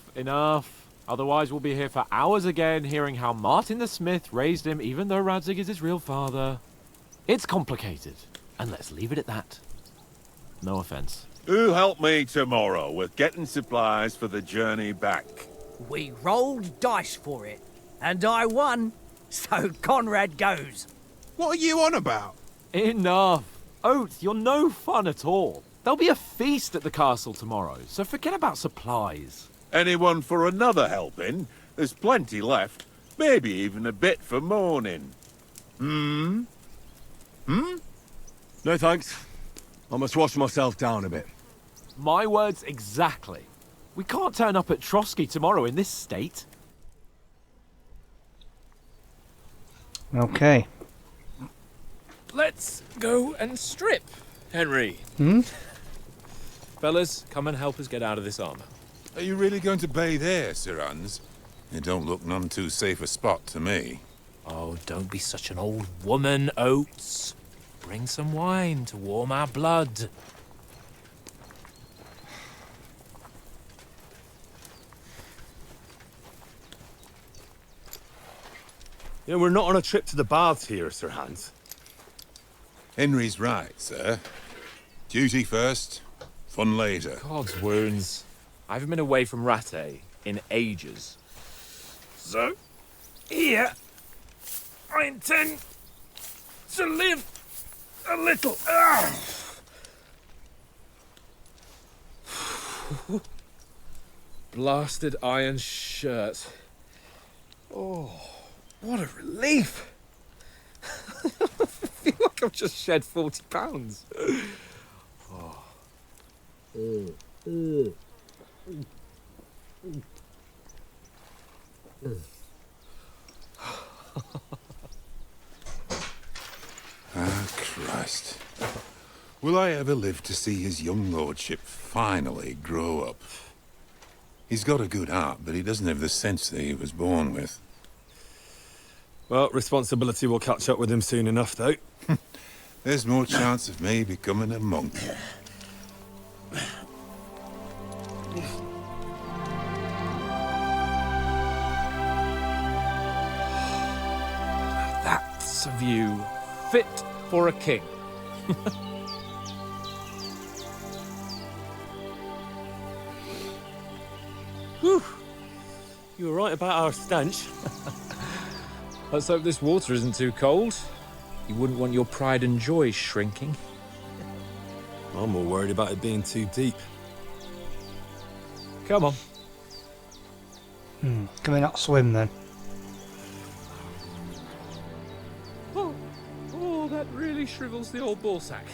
Otherwise we'll be here for hours again hearing how Martin the Smith raised him even though Radzig is his real father. It's complicated, and let's leave it at that. No offense. Who help me tomorrow with getting supplies for the journey back? We rolled dice for it, and I won, so Conrad goes. What are you on about? Enough. Oath, you're no fun at all. There'll be a feast at the castle tomorrow, so forget about supplies. Anyone for another helping? There's plenty left. Maybe even a bit for morning. No thanks. I must wash myself down a bit. My words exactly. We can't turn up at Trosky tomorrow in this state. Okay. Let's go and strip, Henry. Fellas, come and help us get out of this armor. Are you really going to bathe here, Sir Hans? It don't look none too safe a spot to me. Oh, don't be such an old woman, Oates. Bring some wine to warm our blood. You know, we're not on a trip to the baths here, Sir Hans. Henry's right, sir. Duty first, fun later. God's wounds. I haven't been away from Rattay in ages. So, here, I intend to live a little. Blasted iron shirt. Oh, what a relief. I feel like I've just shed 40 pounds. Oh. Ah, Christ. Will I ever live to see his young lordship finally grow up? He's got a good heart, but he doesn't have the sense that he was born with. Well, responsibility will catch up with him soon enough, though. There's more chance of me becoming a monk. That's a view fit for a king. Whew. You were right about our stench. Let's hope this water isn't too cold. You wouldn't want your pride and joy shrinking. I'm more worried about it being too deep. Come on. Can we not swim then? Oh, that really shrivels the old ball sack.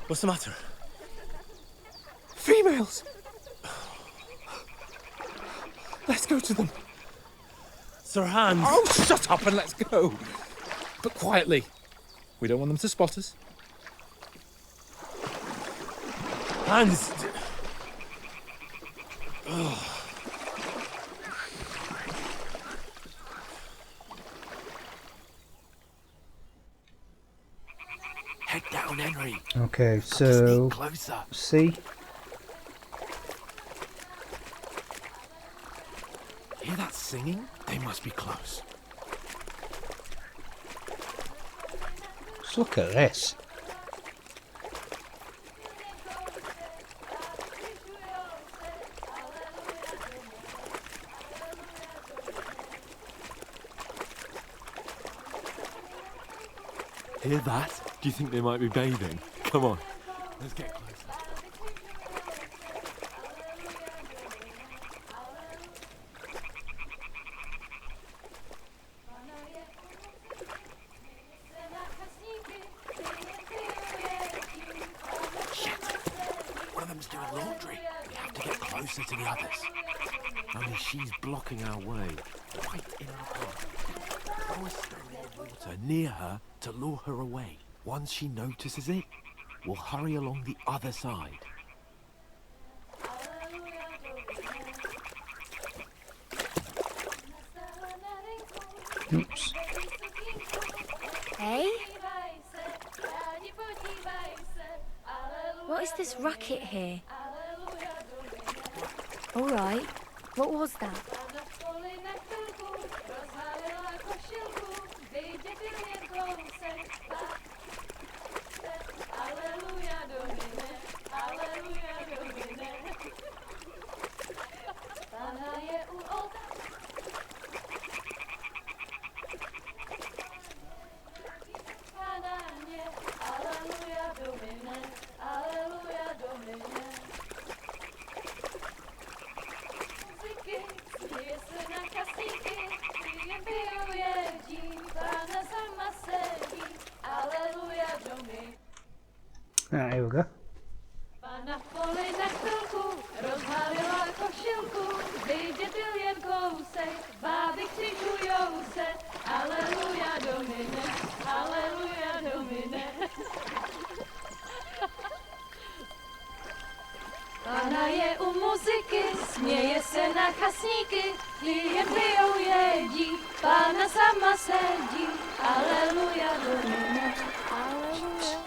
What's the matter? Females! Let's go to them. Sir Hans! Oh, shut up and let's go. But quietly. We don't want them to spot us. Hans! Head down, Henry. Okay, so Closer. see. Hear that singing? They must be close. Just look at this. Hear that? Do you think they might be bathing? Come on. Let's get closer. One of them's doing laundry. We have to get closer to the others. Only she's blocking our way. Right in our path. Throw a stone in the water near her to lure her away. Once she notices it, we'll hurry along the other side. Oops. Hey? What is this racket here? All right. What was that? Right, here we go. Pána je u muziky, směje se na chasníky, klient pijou jedí, Pána sama sedí, aleluja, domine, aleluja.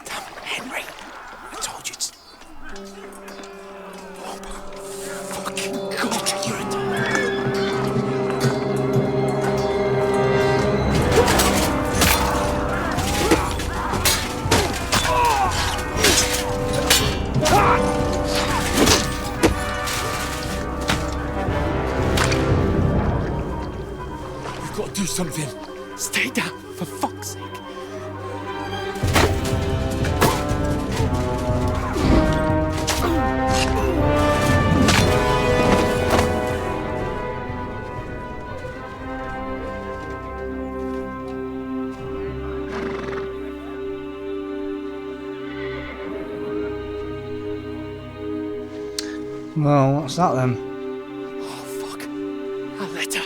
Damn, Henry! I told you to... Oh, fucking God, you're a... You've got to do something. Stay down, for fuck's sake. Well, what's that then? Oh, fuck. A letter.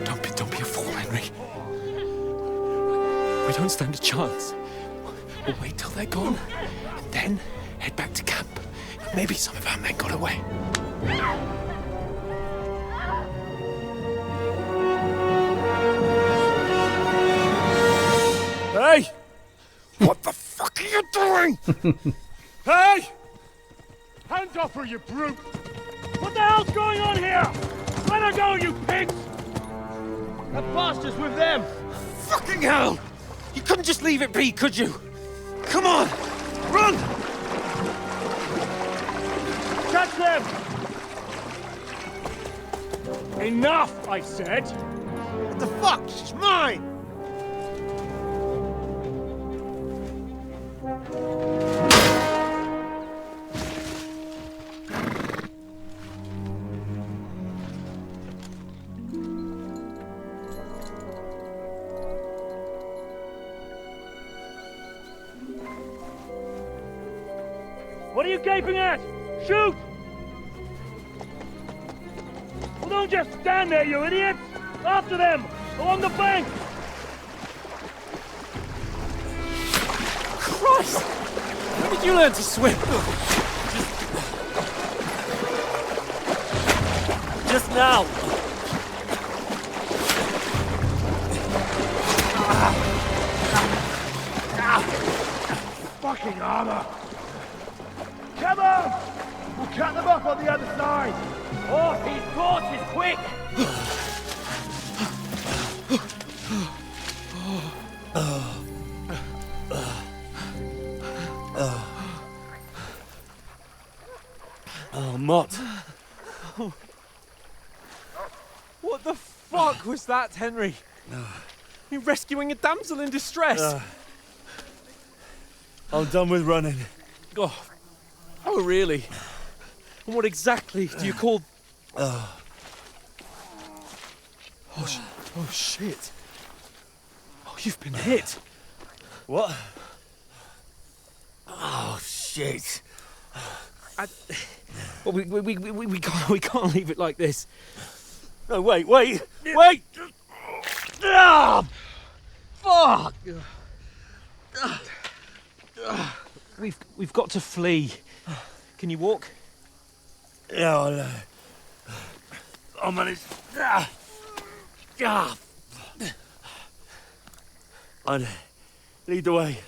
Don't be a fool, Henry. We don't stand a chance. We'll wait till they're gone, and then head back to camp. Maybe some of our men got away. Hey! What the fuck are you doing? Hey! Hands off her, you brute! What the hell's going on here? Let her go, you pigs! That bastard's with them! Fucking hell! You couldn't just leave it be, could you? Come on! Run! Catch them! Enough, I said! What the fuck? She's mine! What are you gaping at? Shoot! Well, don't just stand there, you idiots! After them! Along the bank! Christ! When did you learn to swim? Just now! Fucking armor! Come on! We'll cut them off on the other side! Off his horses, quick! Oh, Mott. What the fuck was that, Henry? You rescuing a damsel in distress? I'm done with running. Oh, really? And what exactly do you call... Oh, shit. Oh, you've been hit. What? Oh, shit. Well, we can't leave it like this. No, wait! Ah, fuck! We've got to flee. Can you walk? Yeah, I'll manage. I'd lead the way.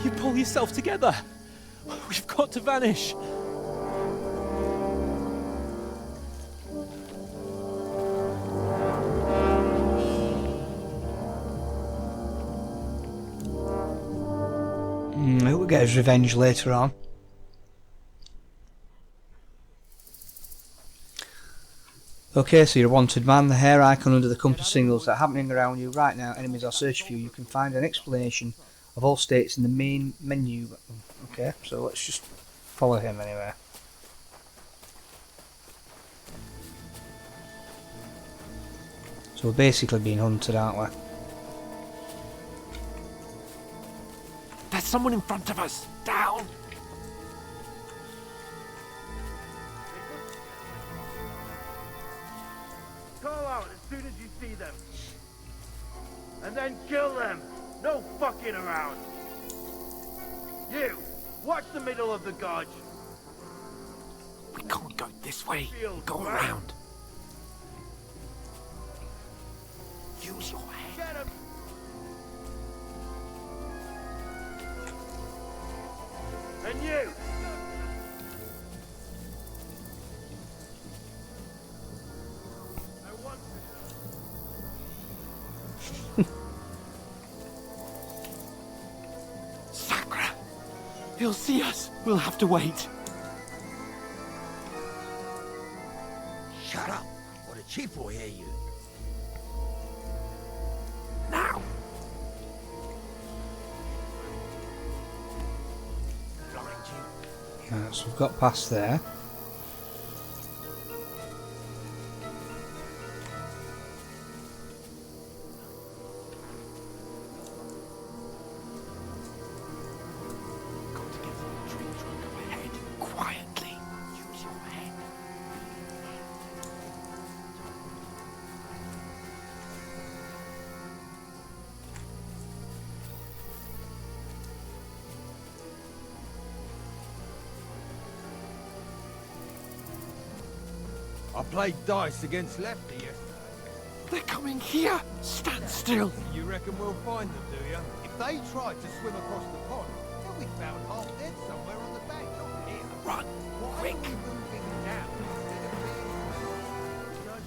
You pull yourself together. We've got to vanish. He'll get his revenge later on. Okay, so you're a wanted man. The hair icon under the compass signals that are happening around you right now. Enemies are searching for you. You can find an explanation of all states in the main menu. Okay, so let's just follow him anyway. So we're basically being hunted, aren't we? There's someone in front of us. Down. Call out as soon as you see them. And then kill them. No fucking around. You, watch the middle of the gorge. We can't go this way. Go right. around. Use your head. Get him. And you. I want Sacra. He'll see us. We'll have to wait. Shut up, or the Chief will hear you. Now! Right, so we've got past there. Quietly. Use your head. I played dice against Lefty yesterday. They're coming here! Stand still! You reckon we'll find them, do you? If they tried to swim across the pond, they'll be found half dead somewhere on the bank, not here. Run! Why Quick! are we moving down instead of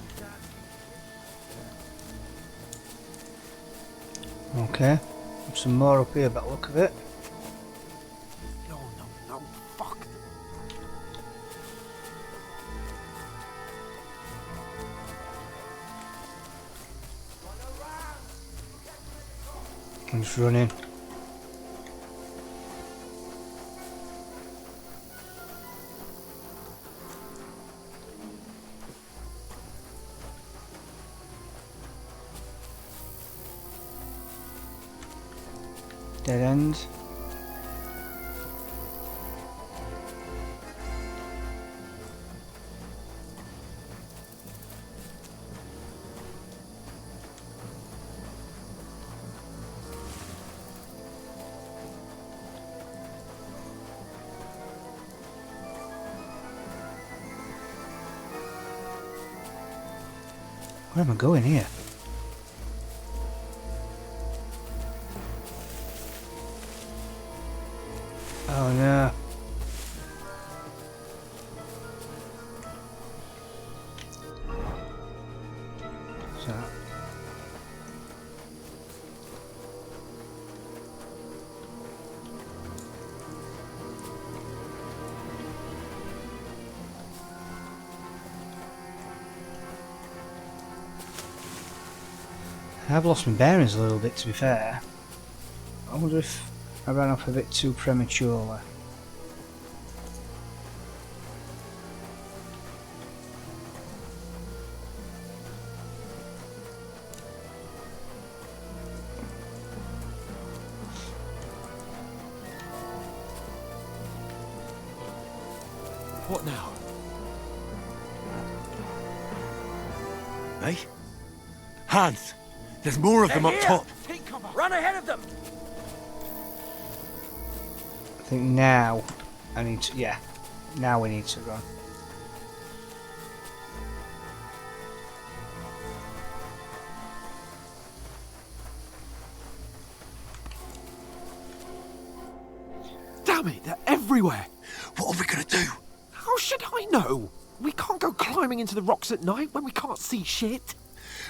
being... Okay. Some more up here by the look of it. No, fuck. I'm just running. Dead end. Where am I going here? Oh no. So. I've lost my bearings a little bit, to be fair. I wonder if I ran off a bit too prematurely. What now? Hey? Hans! There's more of them up top! Take cover! Run ahead of them! I think now I need to, yeah, now we need to run. Damn it, they're everywhere! What are we gonna do? How should I know? We can't go climbing into the rocks at night when we can't see shit.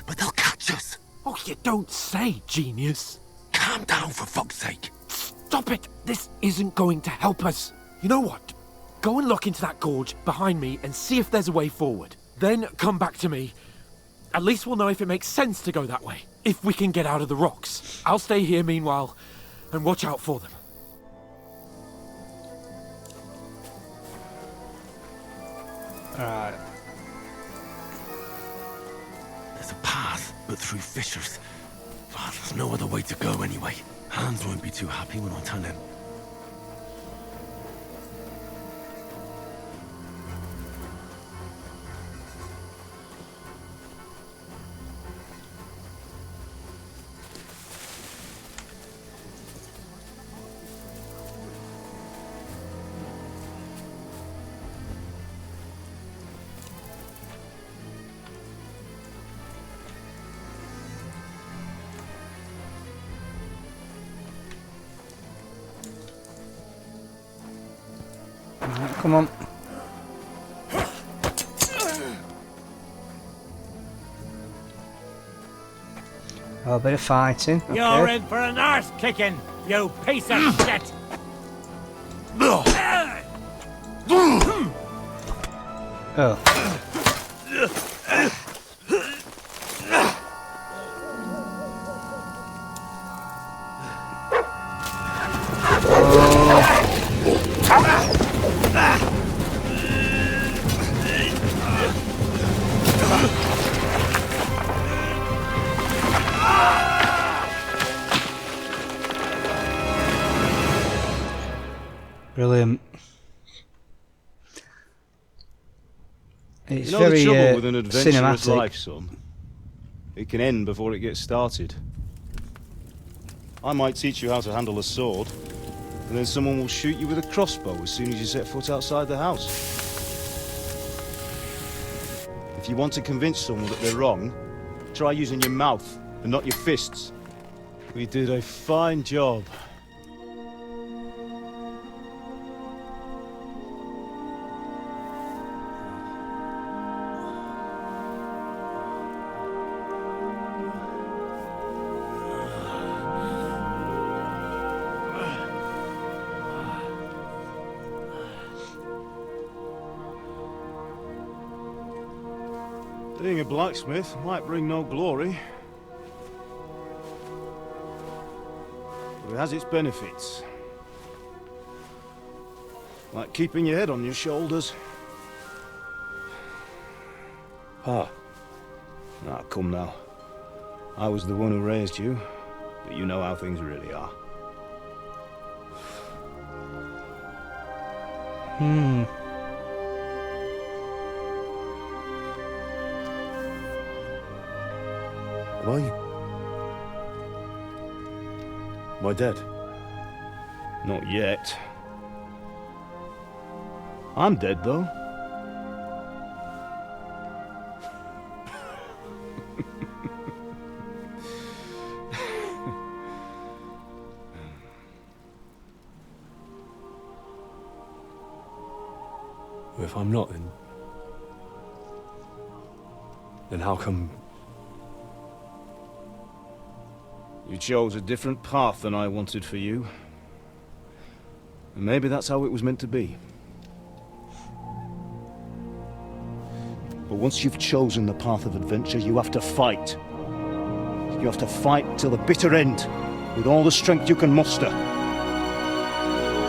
But they'll catch us! Oh, you don't say, genius. Calm down, for fuck's sake! Stop it! This isn't going to help us. You know what? Go and look into that gorge behind me and see if there's a way forward. Then come back to me. At least we'll know if it makes sense to go that way. If we can get out of the rocks. I'll stay here meanwhile and watch out for them. Alright. There's a path, but through fissures. Oh, there's no other way to go anyway. Hans won't be too happy when I tell him. Come on. Oh, a bit of fighting. Okay. You're in for an arse kicking, you piece of shit! Oh. Brilliant. It's You know very the trouble with an adventurous cinematic. life, son? It can end before it gets started. I might teach you how to handle a sword, and then someone will shoot you with a crossbow as soon as you set foot outside the house. If you want to convince someone that they're wrong, try using your mouth and not your fists. We did a fine job. Being a blacksmith might bring no glory, but it has its benefits. Like keeping your head on your shoulders. Ah, come now. I was the one who raised you, but you know how things really are. Am I dead? Not yet. I'm dead, though. Well, if I'm not, then how come... You chose a different path than I wanted for you. And maybe that's how it was meant to be. But once you've chosen the path of adventure, you have to fight. You have to fight till the bitter end, with all the strength you can muster.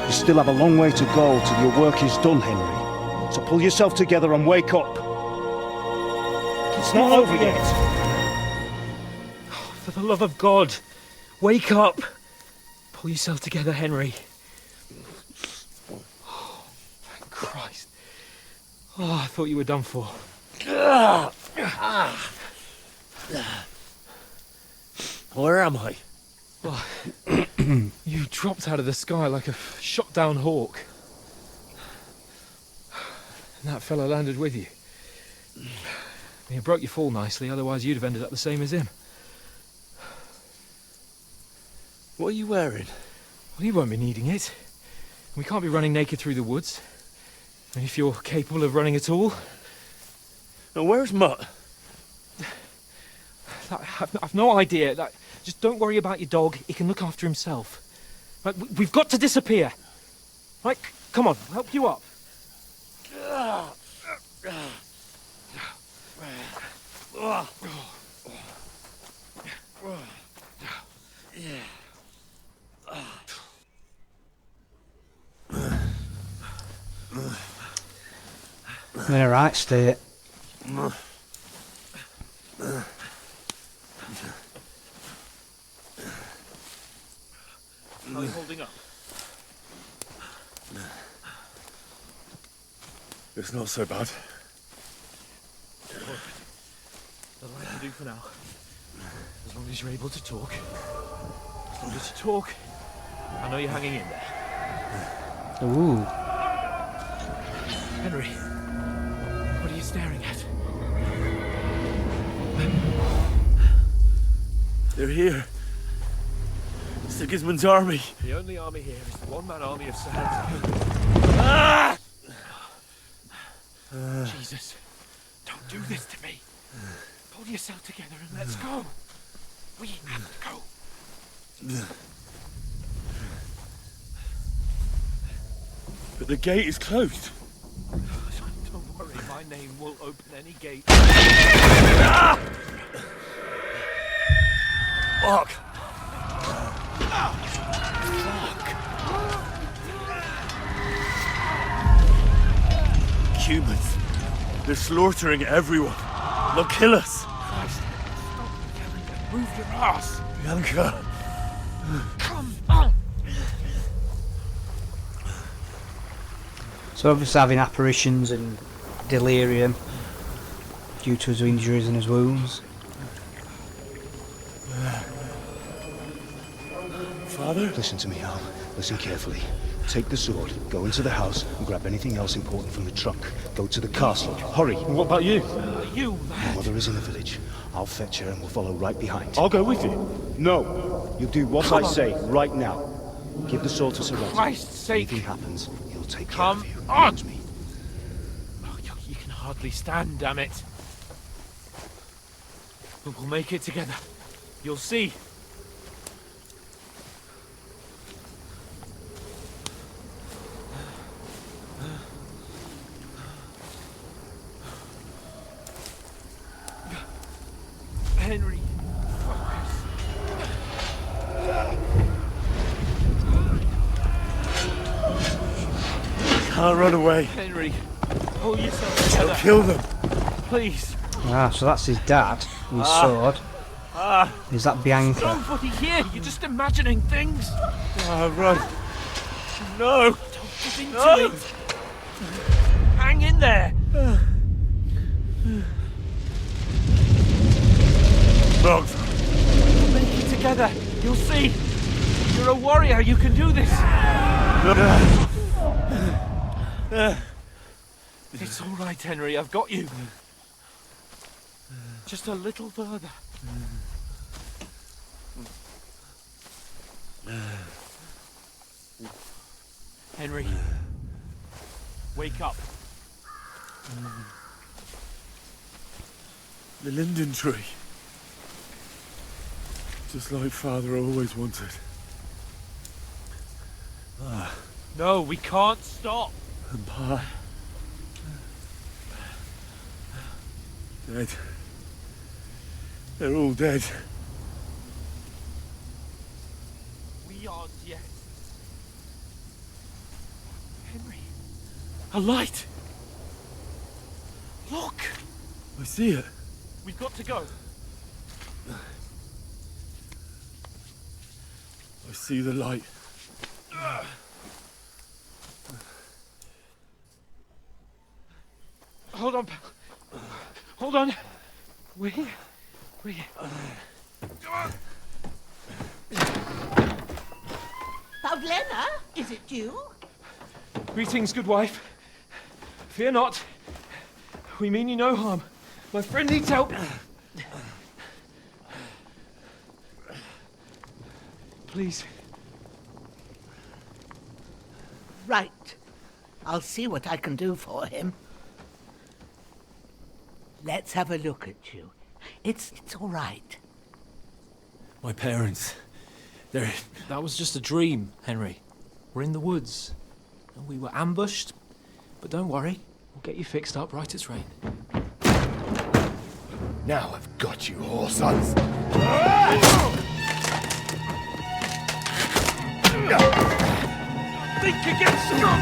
You still have a long way to go till your work is done, Henry. So pull yourself together and wake up. It's not over yet. For the love of God, wake up! Pull yourself together, Henry. Oh, thank Christ. Oh, I thought you were done for. Where am I? Oh, you dropped out of the sky like a shot-down hawk. And that fella landed with you. You broke your fall nicely, otherwise you'd have ended up the same as him. What are you wearing? Well, you won't be needing it. We can't be running naked through the woods. And if you're capable of running at all... Now, where's Mutt? I've no idea. Just don't worry about your dog. He can look after himself. Right, we've got to disappear. Right, come on, I'll help you up. I'm in a right state. How are you holding up? It's not so bad. That'll have to do for now. As long as you're able to talk. As long as you talk, I know you're hanging in there. Ooh. Henry, what are you staring at? They're here. Sigismund's army. The only army here is the one-man army of Sir Hans. Jesus, don't do this to me. Pull yourself together and let's go. We have to go. But the gate is closed. Don't worry, my name will open any gate. Fuck. Humans. They're slaughtering everyone. They'll kill us. Christ, stop yelling and move your ass. Bianca. Come on. So obviously having apparitions and delirium due to his injuries and his wounds. Father? Listen to me, Al. Listen carefully. Take the sword, go into the house, and grab anything else important from the trunk. Go to the castle. Hurry! What about you? You, My mother is in the village. I'll fetch her and we'll follow right behind. I'll go with you. No! You do what I say, right now. Give the sword to Sir Rhett. Christ's sake! Anything happens, he'll take care Come of you. on! Trust me. Oh, you can hardly stand, damn it. But we'll make it together. You'll see. Henry. Can't run away. Henry, pull yourself together. I'll kill them. Please. Ah, so that's his dad, his sword. Is that Bianca? Nobody here. You're just imagining things. Run. No. Don't give into it. Hang in there. Dogs. We'll make it together. You'll see. You're a warrior. You can do this. It's all right, Henry. I've got you. Just a little further. Henry, wake up. The linden tree. Just like Father always wanted. No, we can't stop. And Pa. Dead. They're all dead. We aren't yet. Henry, a light. Look. I see it. We've got to go. I see the light. Hold on, pal. Hold on. We're here. We're here. Come on. Pavlena, is it you? Greetings, good wife. Fear not. We mean you no harm. My friend needs help. Please. Right. I'll see what I can do for him. Let's have a look at you. It's all right. My parents. They're... That was just a dream, Henry. We're in the woods. And we were ambushed. But don't worry. We'll get you fixed up right as rain. Now I've got you, whoresons. Think against strong!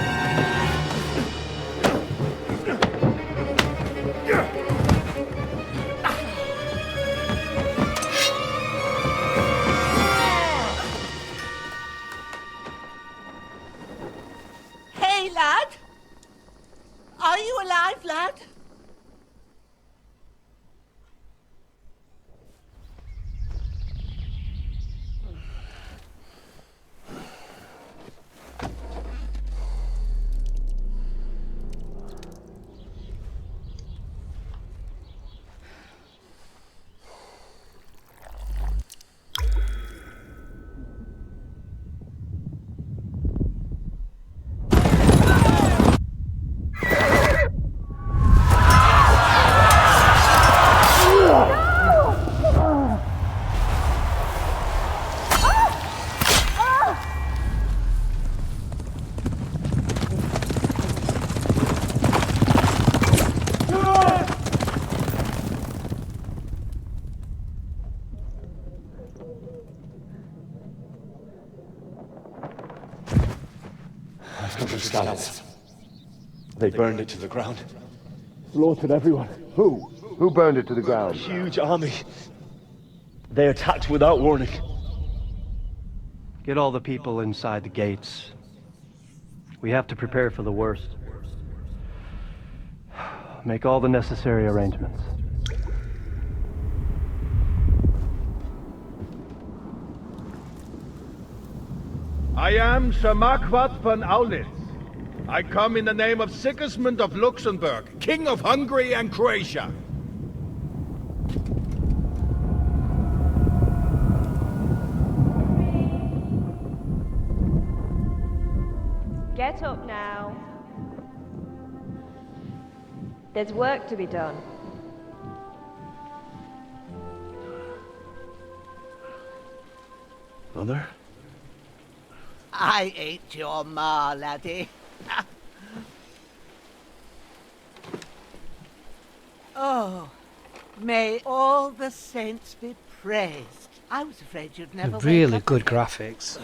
Hey, lad! Are you alive, lad? Scallops. They burned it to the ground. Slaughtered everyone. Who? Who burned it to the ground? A huge army. They attacked without warning. Get all the people inside the gates. We have to prepare for the worst. make all the necessary arrangements. I am Sir Marquardt von Aulitz. I come in the name of Sigismund of Luxembourg, King of Hungary and Croatia. Get up now. There's work to be done. Mother? I ain't your ma, laddie. Oh, may all the saints be praised. I was afraid you'd never wake Really up good again. graphics.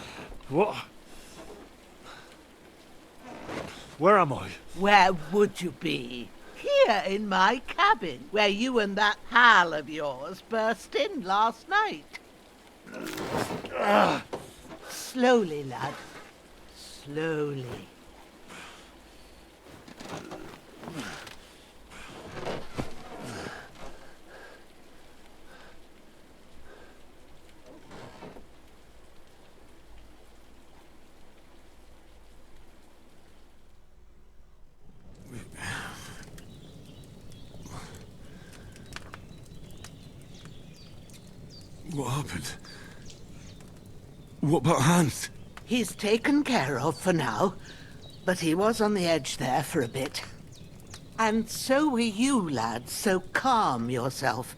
What? Where am I? Where would you be? Here in my cabin, where you and that pal of yours burst in last night. Slowly, lad. Slowly. What happened? What about Hans? He's taken care of for now, but he was on the edge there for a bit. And so were you, lad, so calm yourself.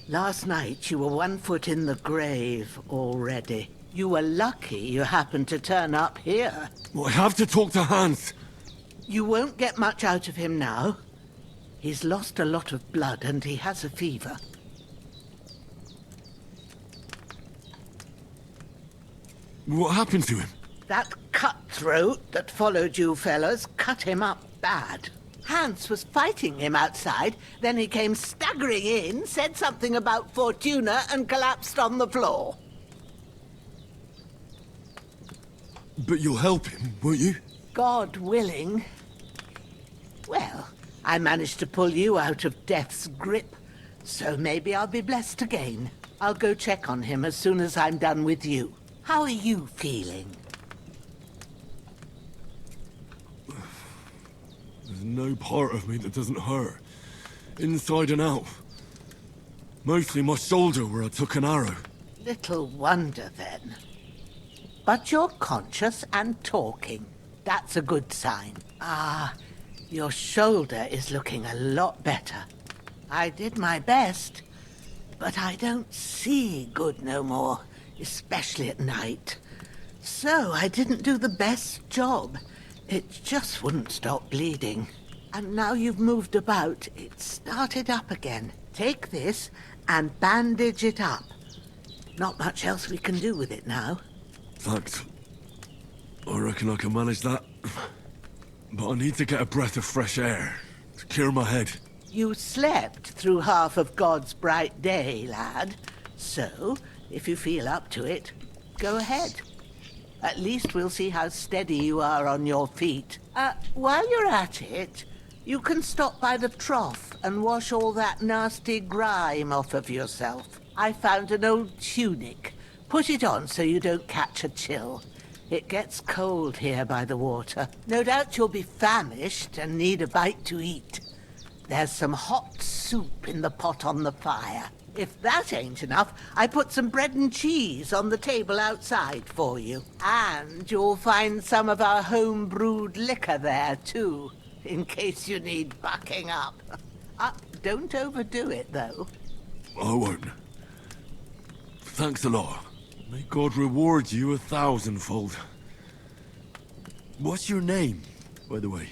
Last night you were 1 foot in the grave already. You were lucky you happened to turn up here. Well, I have to talk to Hans. You won't get much out of him now. He's lost a lot of blood and he has a fever. What happened to him? That cutthroat that followed you fellas cut him up bad. Hans was fighting him outside, then he came staggering in, said something about Fortuna and collapsed on the floor. But you'll help him, won't you? God willing. Well, I managed to pull you out of death's grip, so maybe I'll be blessed again. I'll go check on him as soon as I'm done with you. How are you feeling? There's no part of me that doesn't hurt. Inside and out. Mostly my shoulder where I took an arrow. Little wonder then. But you're conscious and talking. That's a good sign. Ah, your shoulder is looking a lot better. I did my best, but I don't see good no more. Especially at night. So I didn't do the best job. It just wouldn't stop bleeding. And now you've moved about, it started up again. Take this and bandage it up. Not much else we can do with it now. Thanks. I reckon I can manage that. But I need to get a breath of fresh air to clear my head. You slept through half of God's bright day, lad. So, if you feel up to it, go ahead. At least we'll see how steady you are on your feet. While you're at it, you can stop by the trough and wash all that nasty grime off of yourself. I found an old tunic. Put it on so you don't catch a chill. It gets cold here by the water. No doubt you'll be famished and need a bite to eat. There's some hot soup in the pot on the fire. If that ain't enough, I put some bread and cheese on the table outside for you. And you'll find some of our home-brewed liquor there, too, in case you need bucking up. Don't overdo it, though. I won't. Thanks a lot. May God reward you 1,000-fold. What's your name, by the way?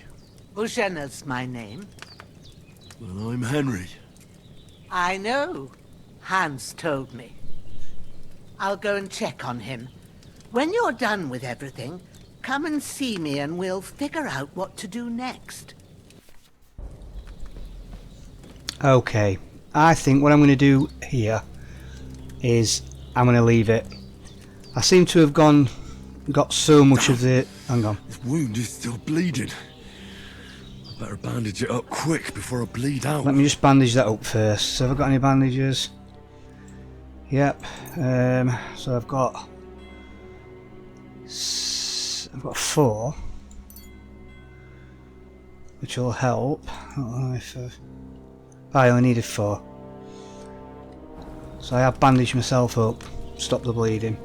Bushena's my name. Well, I'm Henry. I know. Hans told me. I'll go and check on him. When you're done with everything, come and see me and we'll figure out what to do next. Okay, I think what I'm going to do here is I'm going to leave it. I seem to have got so much of the... Hang on. His wound is still bleeding. Better bandage it up quick before I bleed out. Let me just bandage that up first. So have I got any bandages? Yep. So I've got 4, which will help. I don't know if I only needed 4. So I have bandaged myself up, stop the bleeding.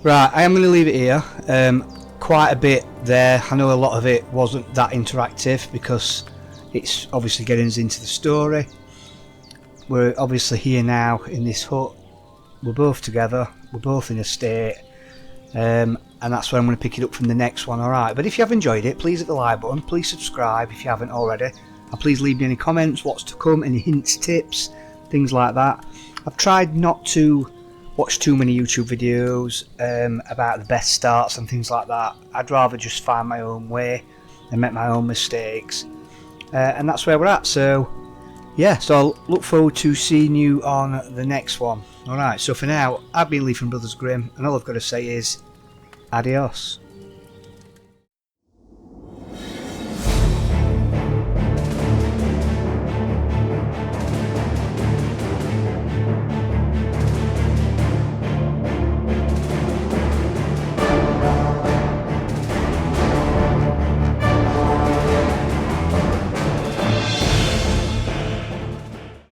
Right, I am going to leave it here. Quite a bit there. I know a lot of it wasn't that interactive because it's obviously getting us into the story. We're obviously here now in this hut. We're both together. We're both in a state. And that's where I'm going to pick it up from the next one, alright? But if you have enjoyed it, please hit the like button. Please subscribe if you haven't already. And please leave me any comments, what's to come, any hints, tips, things like that. I've tried not to watch too many YouTube videos about the best starts and things like that. I'd rather just find my own way and make my own mistakes. And that's where we're at. So yeah, so I'll look forward to seeing you on the next one. Alright, so for now, I've been Lee from Brothers Grimm, and all I've got to say is adios.